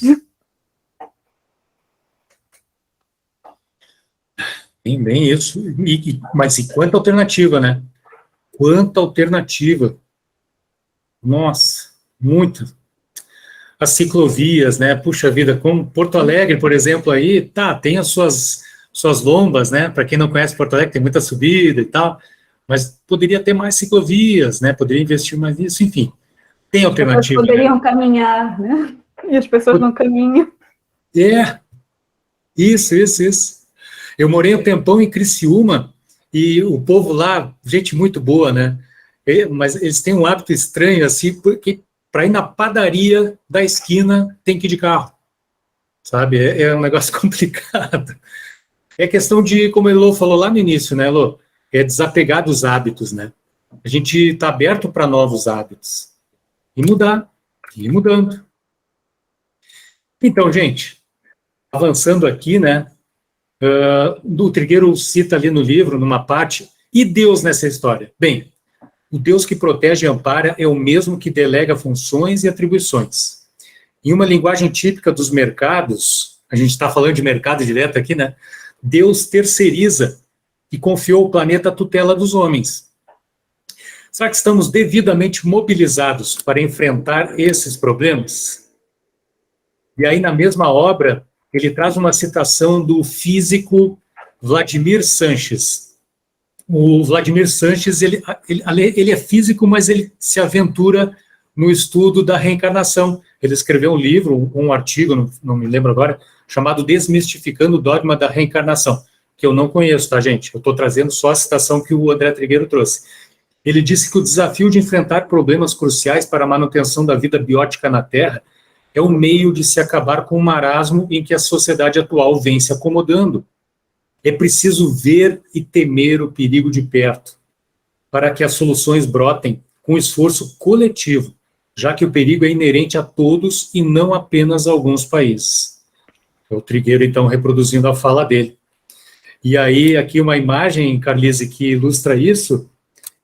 S1: Bem isso. Mas e quanta alternativa, né? Quanta alternativa. Nossa, muita. As ciclovias, né? Puxa vida, como Porto Alegre, por exemplo, aí, tem as suas lombas, né? Para quem não conhece Porto Alegre, tem muita subida e tal. mas poderia ter mais ciclovias, né? Poderia investir mais nisso, enfim. Tem
S6: As
S1: alternativa.
S6: pessoas poderiam caminhar, né? E as pessoas não caminham.
S1: Isso. Eu morei um tempão em Criciúma e o povo lá, gente muito boa, né? Mas eles têm um hábito estranho, assim, porque para ir na padaria da esquina tem que ir de carro, sabe? É um negócio complicado. É questão de, como a Elô falou lá no início, né, Elô? É desapegar dos hábitos, né? A gente está aberto para novos hábitos. E mudar, e ir mudando. Então, gente, avançando aqui, né? O Trigueiro cita ali no livro, numa parte, e Deus nessa história? Bem, o Deus que protege e ampara é o mesmo que delega funções e atribuições. Em uma linguagem típica dos mercados, a gente está falando de mercado direto aqui, né? Deus terceiriza e confiou o planeta à tutela dos homens. Será que estamos devidamente mobilizados para enfrentar esses problemas? E aí, na mesma obra, ele traz uma citação do físico Vladimir Sanches. O Vladimir Sanches, ele é físico, mas ele se aventura no estudo da reencarnação. Ele escreveu um livro, um artigo, não me lembro agora, chamado Desmistificando o Dogma da Reencarnação, que eu não conheço, tá, gente? Eu estou trazendo só a citação que o André Trigueiro trouxe. Ele disse que o desafio de enfrentar problemas cruciais para a manutenção da vida biótica na Terra é o meio de se acabar com o marasmo em que a sociedade atual vem se acomodando. É preciso ver e temer o perigo de perto, para que as soluções brotem com esforço coletivo, já que o perigo é inerente a todos e não apenas a alguns países. É o Trigueiro, então, reproduzindo a fala dele. E aí, aqui uma imagem, Carlise, que ilustra isso,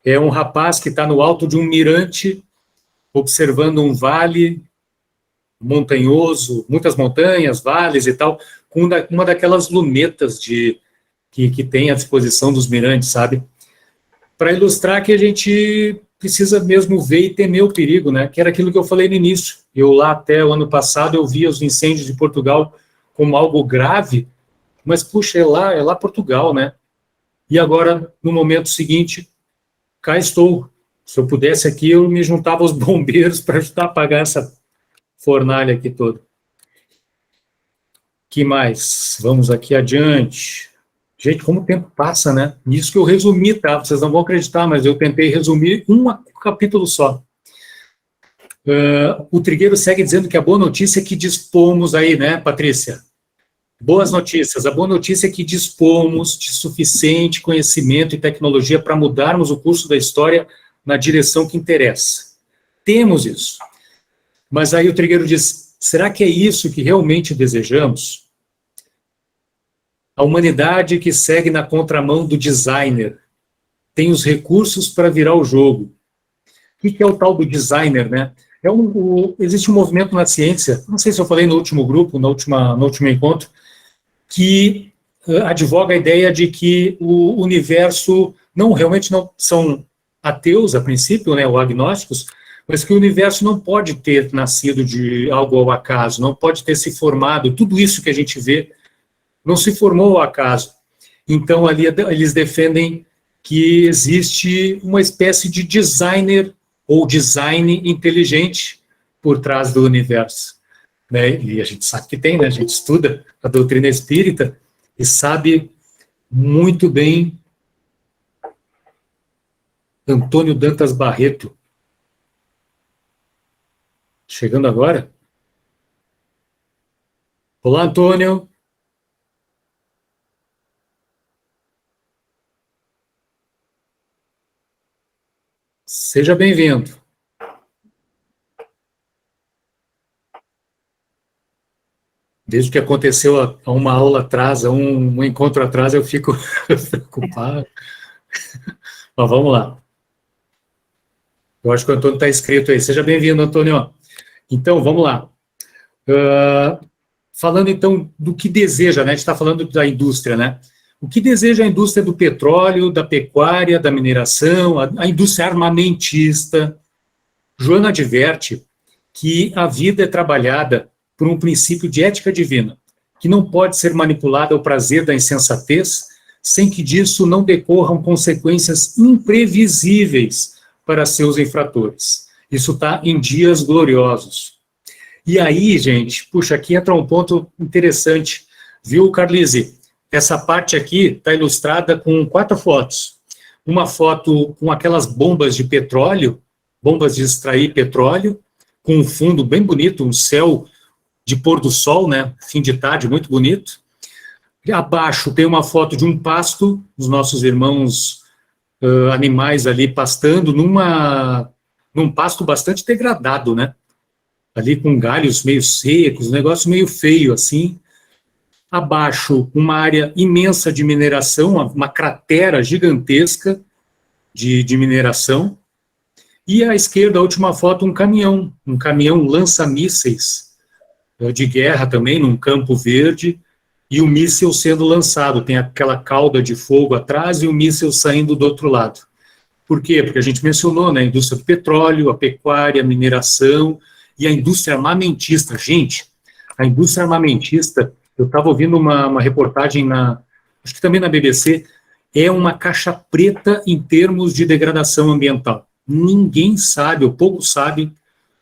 S1: é um rapaz que está no alto de um mirante, observando um vale montanhoso, muitas montanhas, vales e tal, com uma daquelas lunetas que tem à disposição dos mirantes, sabe? Para ilustrar que a gente precisa mesmo ver e temer o perigo, né? Que era aquilo que eu falei no início. Eu lá até o ano passado eu via os incêndios de Portugal como algo grave, mas puxa, é lá Portugal, né? E agora, no momento seguinte, cá estou. Se eu pudesse aqui, eu me juntava aos bombeiros para ajudar a apagar essa fornalha aqui toda. Que mais? Vamos aqui adiante. Gente, como o tempo passa, né? Isso que eu resumi, tá? Vocês não vão acreditar, mas eu tentei resumir um capítulo só. O Trigueiro segue dizendo que a boa notícia é que dispomos aí, né, Patrícia? Boas notícias. A boa notícia é que dispomos de suficiente conhecimento e tecnologia para mudarmos o curso da história na direção que interessa. Temos isso. Mas aí o Trigueiro diz, será que é isso que realmente desejamos? A humanidade que segue na contramão do designer tem os recursos para virar o jogo. O que é o tal do designer, né? Existe um movimento na ciência, não sei se eu falei no último grupo, no último encontro, que advoga a ideia de que o universo realmente não são ateus a princípio, né, ou agnósticos, mas que o universo não pode ter nascido de algo ao acaso, não pode ter se formado, tudo isso que a gente vê não se formou ao acaso. Então, ali eles defendem que existe uma espécie de designer ou design inteligente por trás do universo. Né? E a gente sabe que tem, né? A gente estuda a doutrina espírita e sabe muito bem Antônio Dantas Barreto. Chegando agora. Olá, Antônio. Seja bem-vindo. Desde que aconteceu há uma aula atrás, um encontro atrás, eu fico preocupado. Mas vamos lá. Eu acho que o Antônio está inscrito aí. Seja bem-vindo, Antônio. Então, vamos lá. Falando, então, do que deseja, né? A gente está falando da indústria, né? O que deseja a indústria do petróleo, da pecuária, da mineração, a indústria armamentista? Joana adverte que a vida é trabalhada por um princípio de ética divina, que não pode ser manipulada ao prazer da insensatez, sem que disso não decorram consequências imprevisíveis para seus infratores. Isso está em dias gloriosos. E aí, gente, puxa, aqui entra um ponto interessante, viu, Carlise? Essa parte aqui está ilustrada com 4 fotos. Uma foto com aquelas bombas de petróleo, bombas de extrair petróleo, com um fundo bem bonito, um céu de pôr do sol, né? Fim de tarde, muito bonito. E abaixo tem uma foto de um pasto, os nossos irmãos animais ali pastando num pasto bastante degradado, né? Ali com galhos meio secos, um negócio meio feio, assim. Abaixo, uma área imensa de mineração, uma cratera gigantesca de mineração. E à esquerda, a última foto, um caminhão lança-mísseis de guerra também, num campo verde, e o míssil sendo lançado. Tem aquela cauda de fogo atrás e o míssil saindo do outro lado. Por quê? Porque a gente mencionou, né, a indústria do petróleo, a pecuária, a mineração e a indústria armamentista. Gente, a indústria armamentista, eu estava ouvindo uma reportagem, acho que também na BBC, é uma caixa preta em termos de degradação ambiental. Ninguém sabe, ou pouco sabe,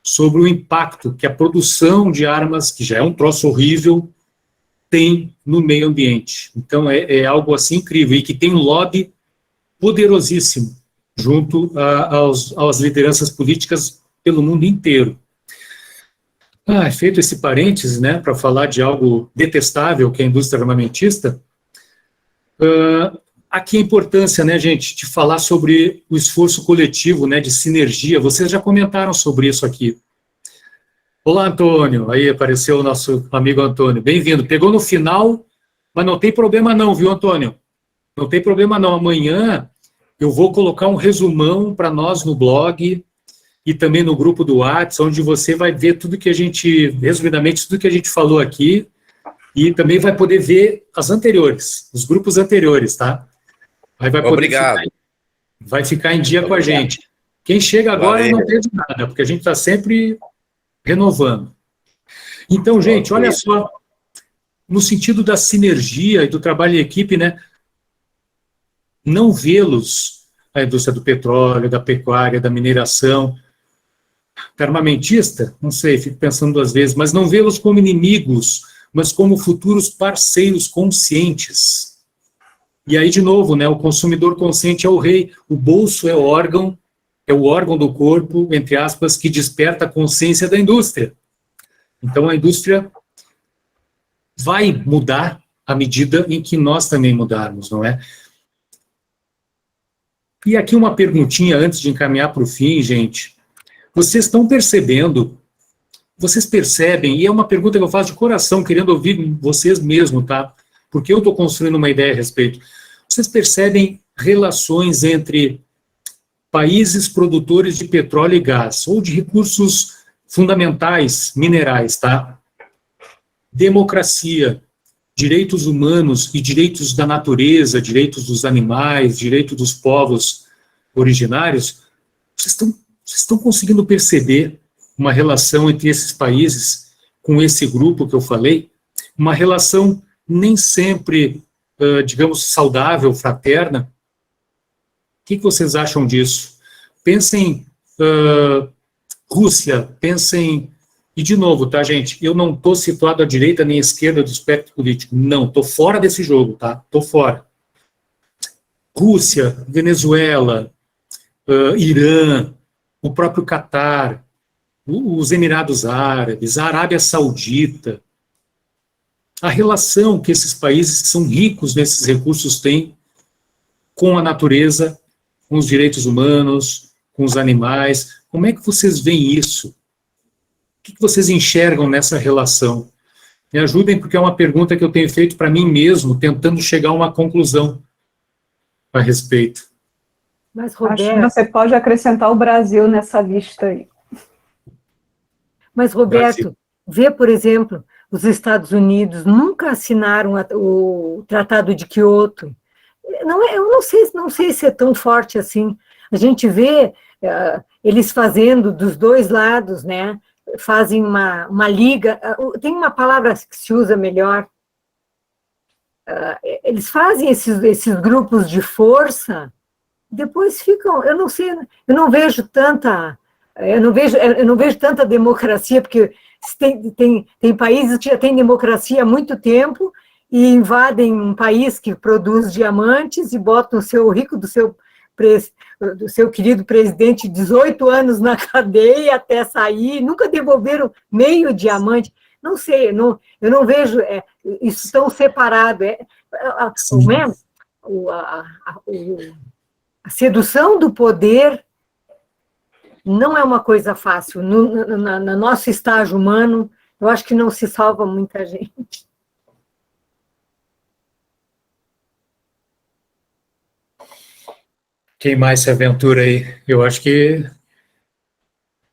S1: sobre o impacto que a produção de armas, que já é um troço horrível, tem no meio ambiente. Então, é algo assim incrível, e que tem um lobby poderosíssimo junto às lideranças políticas pelo mundo inteiro. Feito esse parêntese, né, para falar de algo detestável, que é a indústria armamentista, aqui a importância, né, gente, de falar sobre o esforço coletivo, né, de sinergia. Vocês já comentaram sobre isso aqui. Olá, Antônio. Aí apareceu o nosso amigo Antônio. Bem-vindo. Pegou no final, mas não tem problema não, viu, Antônio? Não tem problema não. Amanhã eu vou colocar um resumão para nós no blog e também no grupo do WhatsApp, onde você vai ver tudo que a gente, resumidamente, tudo que a gente falou aqui, e também vai poder ver as anteriores, os grupos anteriores, tá? Aí vai poder vai ficar em dia com a gente. Quem chega agora não perde nada, porque a gente está sempre renovando. Então, gente, olha só, no sentido da sinergia e do trabalho em equipe, né? Não vê-los, a indústria do petróleo, da pecuária, da mineração, da armamentista, não sei, fico pensando 2 vezes, mas não vê-los como inimigos, mas como futuros parceiros conscientes. E aí, de novo, né, o consumidor consciente é o rei, o bolso é o órgão do corpo, entre aspas, que desperta a consciência da indústria. Então, a indústria vai mudar à medida em que nós também mudarmos, não é? E aqui uma perguntinha antes de encaminhar para o fim, gente. Vocês estão percebendo, vocês percebem, e é uma pergunta que eu faço de coração, querendo ouvir vocês mesmo, tá? Porque eu estou construindo uma ideia a respeito. Vocês percebem relações entre países produtores de petróleo e gás, ou de recursos fundamentais, minerais, tá? Democracia, direitos humanos e direitos da natureza, direitos dos animais, direitos dos povos originários. Vocês estão conseguindo perceber uma relação entre esses países com esse grupo que eu falei? Uma relação nem sempre, digamos, saudável, fraterna? O que vocês acham disso? Pensem Rússia, pensem... E, de novo, tá, gente? Eu não estou situado à direita nem à esquerda do espectro político. Não, estou fora desse jogo, tá? Estou fora. Rússia, Venezuela, Irã, o próprio Catar, os Emirados Árabes, a Arábia Saudita. A relação que esses países que são ricos nesses recursos têm com a natureza, com os direitos humanos, com os animais. Como é que vocês veem isso? O que vocês enxergam nessa relação? Me ajudem, porque é uma pergunta que eu tenho feito para mim mesmo, tentando chegar a uma conclusão a respeito.
S3: Mas, Roberto,
S6: acho que você pode acrescentar o Brasil nessa lista aí.
S3: Mas, Roberto, vê, por exemplo, os Estados Unidos nunca assinaram o Tratado de Quioto. Eu não sei se é tão forte assim. A gente vê eles fazendo dos dois lados, né? Fazem uma liga, tem uma palavra que se usa melhor, eles fazem esses grupos de força, depois ficam, eu não sei, eu não vejo tanta democracia, porque tem países que já têm democracia há muito tempo e invadem um país que produz diamantes e botam o rico do seu querido presidente 18 anos na cadeia até sair, nunca devolveram meio diamante. Não sei, eu não vejo isso tão separado. A sedução do poder não é uma coisa fácil. No nosso estágio humano, eu acho que não se salva muita gente.
S1: Quem mais se aventura aí? Eu acho que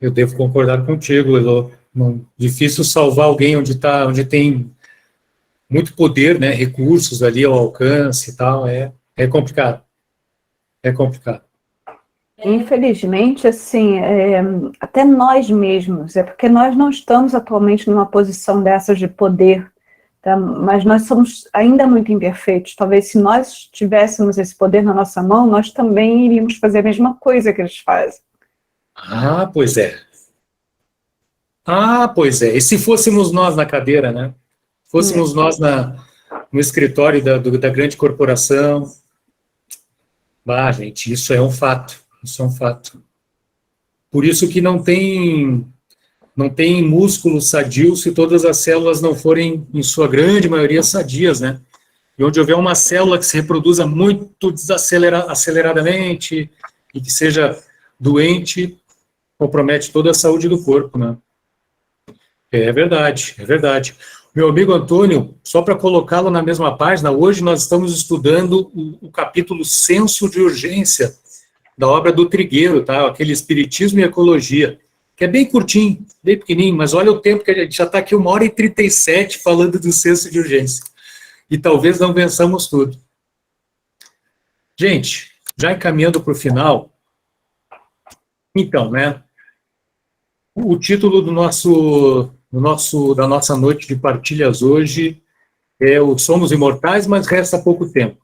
S1: eu devo concordar contigo, Elô. Difícil salvar alguém onde tem muito poder, né, recursos ali ao alcance e tal, é complicado. É complicado.
S6: Infelizmente, assim, até nós mesmos, é porque nós não estamos atualmente numa posição dessas de poder, tá? Mas nós somos ainda muito imperfeitos. Talvez se nós tivéssemos esse poder na nossa mão, nós também iríamos fazer a mesma coisa que eles fazem.
S1: Ah, pois é. E se fôssemos nós na cadeira, né? Fôssemos nós no escritório da grande corporação. Gente, isso é um fato. Isso é um fato. Por isso que não tem músculo sadio se todas as células não forem, em sua grande maioria, sadias, né? E onde houver uma célula que se reproduza muito aceleradamente e que seja doente, compromete toda a saúde do corpo, né? É verdade, é verdade. Meu amigo Antônio, só para colocá-lo na mesma página, hoje nós estamos estudando o capítulo Senso de Urgência, da obra do Trigueiro, tá? Aquele Espiritismo e Ecologia, que é bem curtinho, bem pequenininho, mas olha o tempo que a gente já está aqui, 1h37 falando do senso de urgência. E talvez não vençamos tudo. Gente, já encaminhando para o final, então, né? O título da nossa noite de partilhas hoje é o Somos Imortais, mas resta pouco tempo.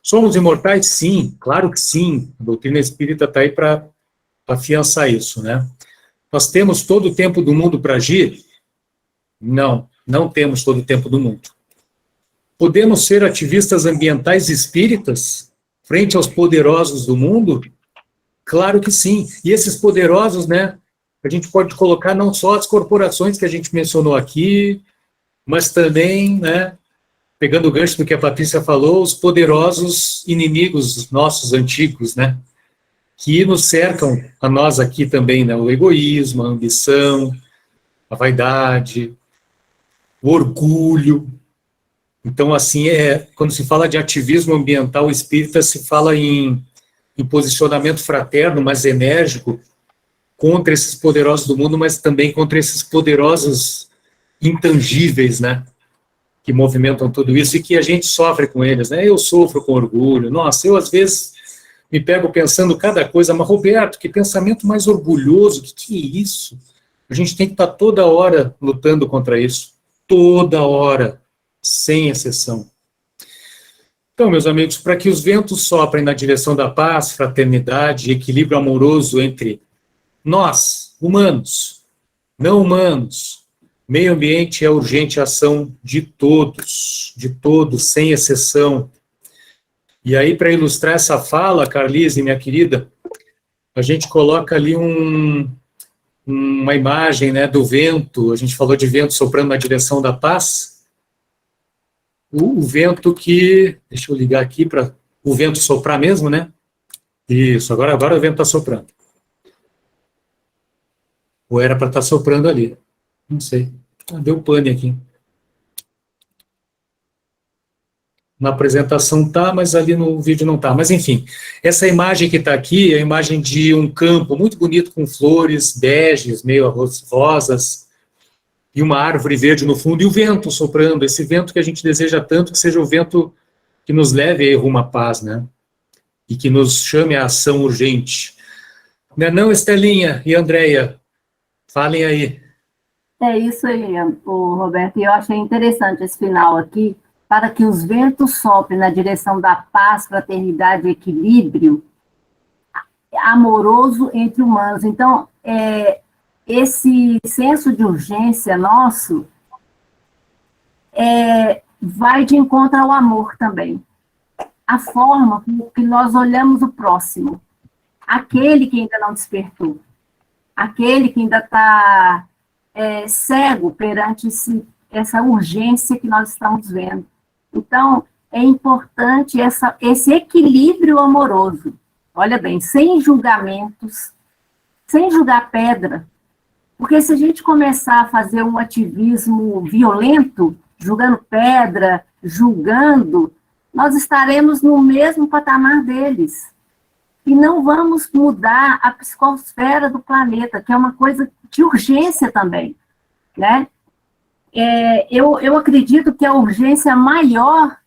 S1: Somos imortais? Sim, claro que sim. A doutrina espírita está aí para afiançar isso, né? Nós temos todo o tempo do mundo para agir? Não, não temos todo o tempo do mundo. Podemos ser ativistas ambientais espíritas frente aos poderosos do mundo? Claro que sim. E esses poderosos, né? A gente pode colocar não só as corporações que a gente mencionou aqui, mas também, né? Pegando o gancho do que a Patrícia falou, os poderosos inimigos nossos antigos, né? Que nos cercam, a nós aqui também, né? O egoísmo, a ambição, a vaidade, o orgulho. Então, assim, quando se fala de ativismo ambiental espírita, se fala em posicionamento fraterno, mas enérgico, contra esses poderosos do mundo, mas também contra esses poderosos intangíveis, né? Que movimentam tudo isso e que a gente sofre com eles, né? Eu sofro com orgulho. Nossa, eu às vezes me pego pensando cada coisa, mas Roberto, que pensamento mais orgulhoso, que é isso? A gente tem que estar toda hora lutando contra isso, toda hora, sem exceção. Então, meus amigos, para que os ventos soprem na direção da paz, fraternidade e equilíbrio amoroso entre nós, humanos, não humanos, meio ambiente é urgente ação de todos, sem exceção. E aí, para ilustrar essa fala, Carlise, minha querida, a gente coloca ali uma imagem, né, do vento. A gente falou de vento soprando na direção da paz. O vento que... Deixa eu ligar aqui para o vento soprar mesmo, né? Isso, agora o vento está soprando. Ou era para estar soprando ali? Não sei. Deu pane aqui. Na apresentação tá, mas ali no vídeo não tá. Mas, enfim, essa imagem que está aqui é a imagem de um campo muito bonito, com flores beges, meio rosas, e uma árvore verde no fundo, e o vento soprando, esse vento que a gente deseja tanto, que seja o vento que nos leve rumo à paz, né? E que nos chame à ação urgente. Não, Estelinha e Andréia? Falem aí.
S2: É isso aí, o Roberto, e eu achei interessante esse final aqui, para que os ventos soprem na direção da paz, fraternidade e equilíbrio amoroso entre humanos. Então, esse senso de urgência nosso vai de encontro ao amor também. A forma que nós olhamos o próximo, aquele que ainda não despertou, aquele que ainda está cego perante essa urgência que nós estamos vendo. Então, é importante esse equilíbrio amoroso. Olha bem, sem julgamentos, sem julgar pedra, porque se a gente começar a fazer um ativismo violento, julgando pedra, julgando, nós estaremos no mesmo patamar deles. E não vamos mudar a psicosfera do planeta, que é uma coisa de urgência também, né? Eu acredito que a urgência maior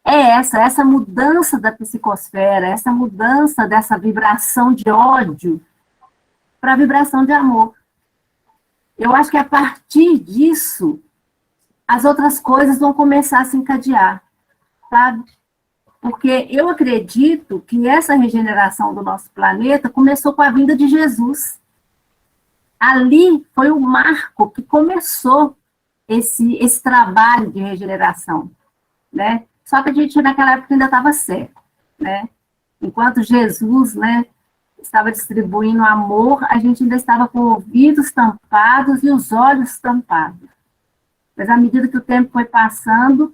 S2: é essa mudança da psicosfera, essa mudança dessa vibração de ódio para a vibração de amor. Eu acho que a partir disso, as outras coisas vão começar a se encadear, sabe? Porque eu acredito que essa regeneração do nosso planeta começou com a vinda de Jesus. Ali foi o marco que começou esse trabalho de regeneração, né? Só que a gente naquela época ainda estava cego, né? Enquanto Jesus, né, estava distribuindo amor, a gente ainda estava com ouvidos tampados e os olhos tampados. Mas à medida que o tempo foi passando,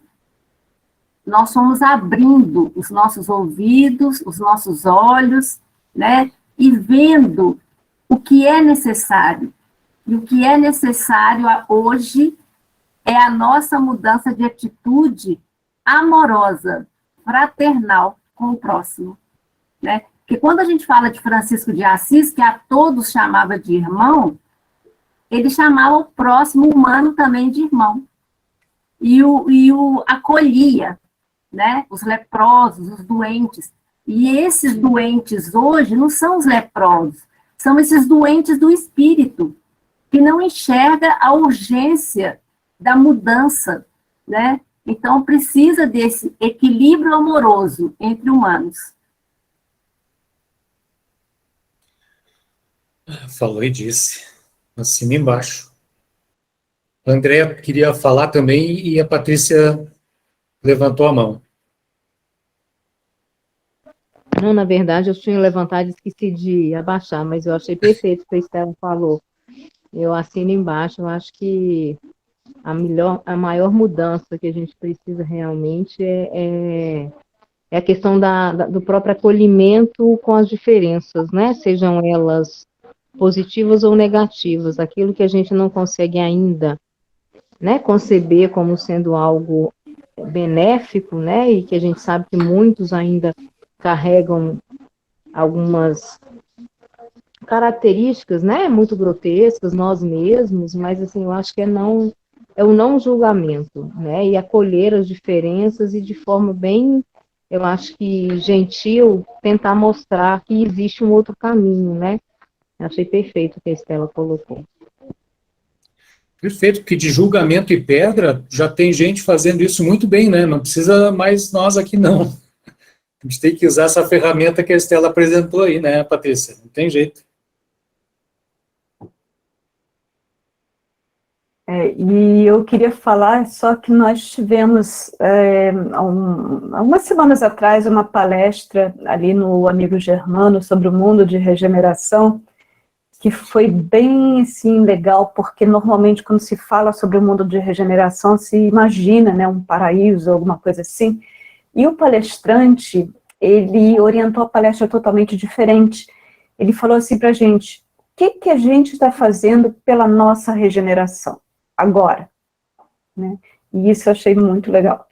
S2: nós fomos abrindo os nossos ouvidos, os nossos olhos, né, e vendo o que é necessário. E o que é necessário hoje é a nossa mudança de atitude amorosa, fraternal com o próximo, né? Porque quando a gente fala de Francisco de Assis, que a todos chamava de irmão, ele chamava o próximo humano também de irmão. E o acolhia, né? Os leprosos, os doentes. E esses doentes hoje não são os leprosos, são esses doentes do espírito, que não enxerga a urgência da mudança, né? Então, precisa desse equilíbrio amoroso entre humanos.
S1: Falou e disse. Assina embaixo. A Andréa queria falar também e a Patrícia levantou a mão.
S5: Não, na verdade, eu tinha levantado e esqueci de abaixar, mas eu achei perfeito o que a Estela falou. Eu assino embaixo, eu acho que a maior mudança que a gente precisa realmente é a questão do próprio acolhimento com as diferenças, né? Sejam elas positivas ou negativas, aquilo que a gente não consegue ainda, né, conceber como sendo algo benéfico, né, e que a gente sabe que muitos ainda carregam algumas características, né, muito grotescas, nós mesmos, mas assim, eu acho que é o não julgamento, né, e acolher as diferenças e de forma bem, eu acho que gentil, tentar mostrar que existe um outro caminho, né. Achei perfeito o que a Estela colocou.
S1: Perfeito, porque de julgamento e pedra já tem gente fazendo isso muito bem, né? Não precisa mais nós aqui, não. A gente tem que usar essa ferramenta que a Estela apresentou aí, né, Patrícia? Não tem jeito.
S6: E eu queria falar só que nós tivemos, algumas semanas atrás, uma palestra ali no Amigo Germano sobre o mundo de regeneração, que foi bem, assim, legal, porque normalmente quando se fala sobre o mundo de regeneração, se imagina, né, um paraíso, alguma coisa assim, e o palestrante, ele orientou a palestra totalmente diferente. Ele falou assim pra gente, o que a gente está fazendo pela nossa regeneração agora, né? E isso eu achei muito legal.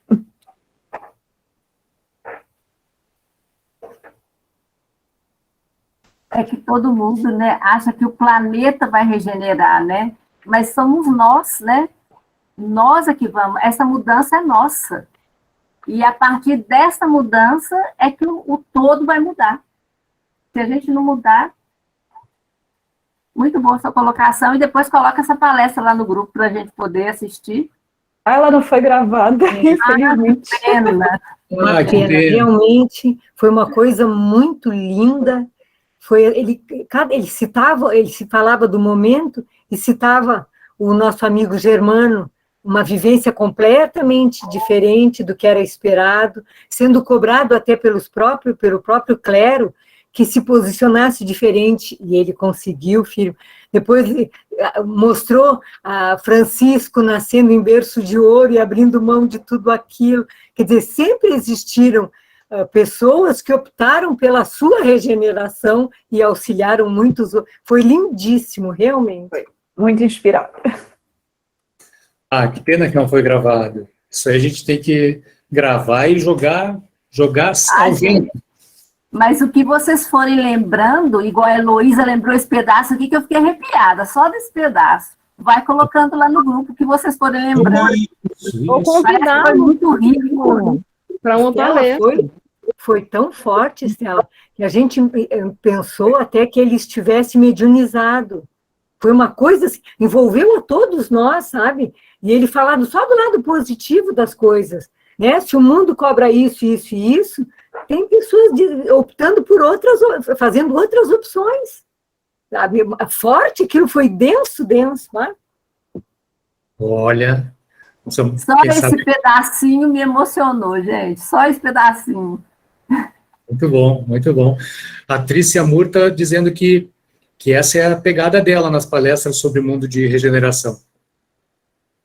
S2: É que todo mundo, né, acha que o planeta vai regenerar, né? Mas somos nós, né? Nós é que vamos, essa mudança é nossa. E a partir dessa mudança é que o todo vai mudar. Se a gente não mudar, muito boa sua colocação, e depois coloca essa palestra lá no grupo para a gente poder assistir,
S6: Ela não foi gravada, infelizmente.
S2: Pena.
S3: Uma
S1: que
S3: pena,
S1: pena.
S3: realmente foi uma coisa muito linda. Ele se falava do momento e citava o nosso amigo Germano, uma vivência completamente diferente do que era esperado, sendo cobrado até pelo próprio clero que se posicionasse diferente, e ele conseguiu, filho. Depois mostrou a Francisco nascendo em berço de ouro e abrindo mão de tudo aquilo. Quer dizer, sempre existiram pessoas que optaram pela sua regeneração e auxiliaram muitos. Foi lindíssimo, realmente.
S6: Foi muito inspirado.
S1: Ah, que pena que não foi gravado. Isso aí a gente tem que gravar e jogar ao vento.
S2: Mas o que vocês forem lembrando, igual a Heloísa lembrou esse pedaço aqui, que eu fiquei arrepiada, só desse pedaço. Vai colocando lá no grupo o que vocês forem lembrando.
S5: Ou convidar
S2: Foi muito rico.
S5: para uma palestra.
S3: Foi tão forte, Estela, que a gente pensou até que ele estivesse mediunizado. Foi uma coisa assim, envolveu a todos nós, sabe? E ele falando só do lado positivo das coisas, né? Se o mundo cobra isso, isso e isso, tem pessoas optando por outras, fazendo outras opções, sabe? Forte, aquilo foi denso, né?
S1: Olha,
S2: Só esse pedacinho me emocionou, gente. Só esse pedacinho.
S1: Muito bom, muito bom. A Trícia Moore está dizendo que essa é a pegada dela nas palestras sobre o mundo de regeneração.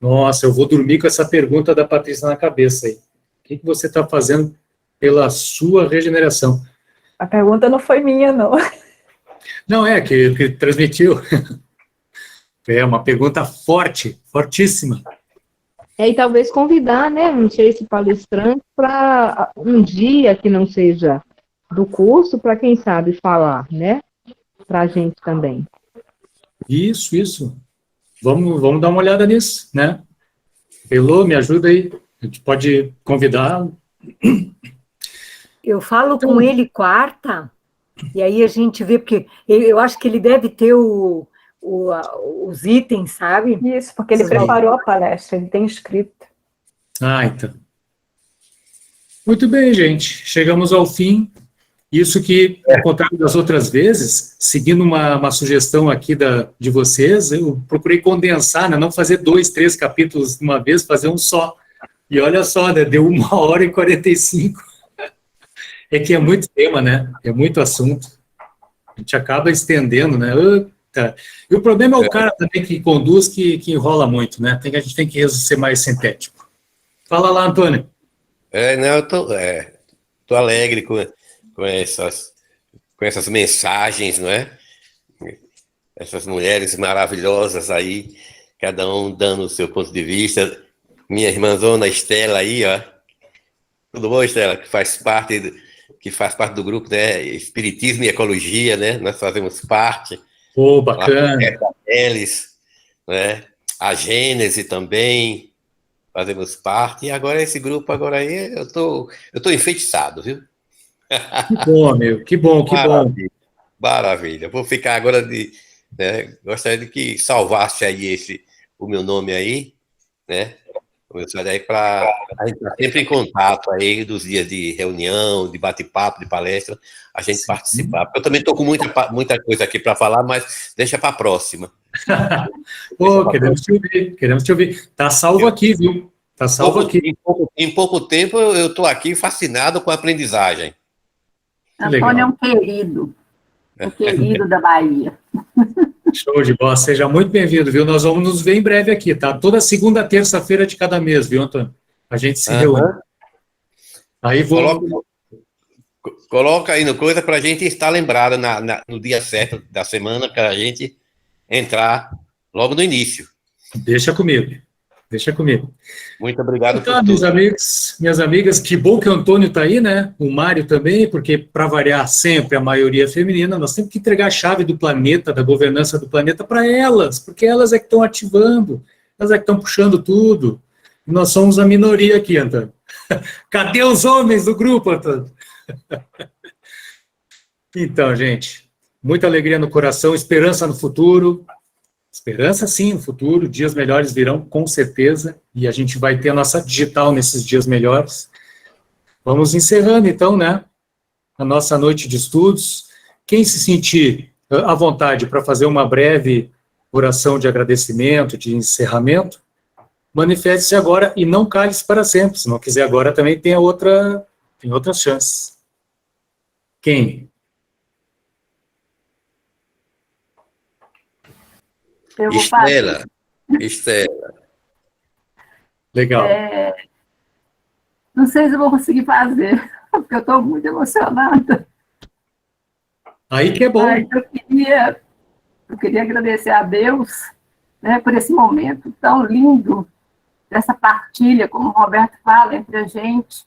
S1: Nossa, eu vou dormir com essa pergunta da Patrícia na cabeça aí. O que você está fazendo pela sua regeneração?
S6: A pergunta não foi minha, não.
S1: Não, que transmitiu. É uma pergunta forte, fortíssima.
S5: E talvez convidar, né, não sei, esse palestrante para um dia que não seja do curso, para quem sabe falar, né, para a gente também.
S1: Isso. Vamos dar uma olhada nisso, né? Elô, me ajuda aí. A gente pode convidá-lo.
S3: Eu falo com ele quarta, e aí a gente vê, porque eu acho que ele deve ter os itens, sabe?
S6: Isso, porque ele preparou a palestra, ele tem escrito.
S1: Ah, então. Muito bem, gente. Chegamos ao fim. Isso que, ao contrário das outras vezes, seguindo uma sugestão aqui de vocês, eu procurei condensar, né, não fazer 2, 3 capítulos de uma vez, fazer um só. E olha só, né, deu 1h45. É que é muito tema, né? É muito assunto. A gente acaba estendendo, né? E o problema é o cara também que conduz, que enrola muito, né? A gente tem que ser mais sintético. Fala lá, Antônio.
S7: Eu tô alegre com essas mensagens, não é? Essas mulheres maravilhosas aí, cada um dando o seu ponto de vista. Minha irmãzona Estela aí, ó. Tudo bom, Estela? Que faz parte do grupo, né? Espiritismo e Ecologia, né? Nós fazemos parte.
S1: Bacana.
S7: Eles, né? A Gênese também fazemos parte. E agora esse grupo aí, eu tô enfeitiçado, viu?
S1: Que bom, meu. Que bom.
S7: Maravilha. Vou ficar agora gostaria de que salvasse aí o meu nome aí, né? Começar aí para a gente estar sempre em contato aí dos dias de reunião, de bate-papo, de palestra, a gente participar. Porque eu também estou com muita coisa aqui para falar, mas deixa para a próxima.
S1: Queremos te ouvir. Tá salvo aqui, viu? Tá salvo aqui.
S7: Em pouco tempo eu estou aqui fascinado com a aprendizagem.
S2: Antônio é um querido da Bahia.
S1: Show de bola, seja muito bem-vindo, viu? Nós vamos nos ver em breve aqui, tá? Toda segunda, terça-feira de cada mês, viu, Antônio? A gente se reúne. Aí
S7: Coloca aí no coisa para a gente estar lembrado no dia certo da semana, para a gente entrar logo no início.
S1: Deixa comigo.
S7: Muito obrigado
S1: então, meus amigos, minhas amigas, que bom que o Antônio está aí, né? O Mário também, porque, para variar sempre a maioria é feminina, nós temos que entregar a chave do planeta, da governança do planeta, para elas, porque elas é que estão ativando, elas é que estão puxando tudo. E nós somos a minoria aqui, Antônio. Cadê os homens do grupo, Antônio? Então, gente, muita alegria no coração, esperança no futuro. Esperança, sim, no futuro, dias melhores virão, com certeza, e a gente vai ter a nossa digital nesses dias melhores. Vamos encerrando, então, né, a nossa noite de estudos. Quem se sentir à vontade para fazer uma breve oração de agradecimento, de encerramento, manifeste-se agora e não cale-se para sempre. Se não quiser agora, também tem outras chances. Quem?
S2: Eu vou fazer.
S7: Estela.
S1: Legal.
S2: Não sei se eu vou conseguir fazer, porque eu estou muito emocionada.
S1: Aí que é bom.
S2: Mas eu queria agradecer a Deus, né, por esse momento tão lindo, dessa partilha, como o Roberto fala, entre a gente.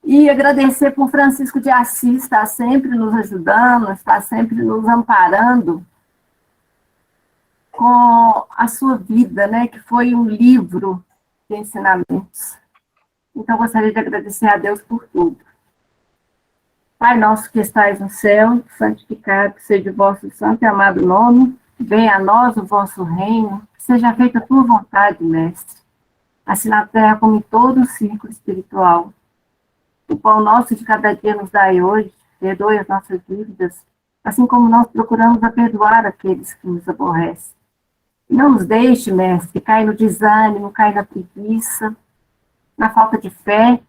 S2: E agradecer por Francisco de Assis estar sempre nos ajudando, estar sempre nos amparando com a sua vida, né, que foi um livro de ensinamentos. Então, gostaria de agradecer a Deus por tudo. Pai nosso que estais no céu, santificado seja o vosso santo e amado nome, venha a nós o vosso reino, seja feita a tua vontade, Mestre, assim na terra como em todo o círculo espiritual. O pão nosso de cada dia nos dai hoje, perdoe as nossas dívidas, assim como nós procuramos a perdoar aqueles que nos aborrecem. Não nos deixe, Mestre, cair no desânimo, cair na preguiça, na falta de fé.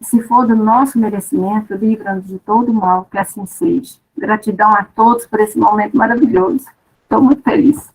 S2: E se for do nosso merecimento, livra-nos de todo mal, que assim seja. Gratidão a todos por esse momento maravilhoso. Estou muito feliz.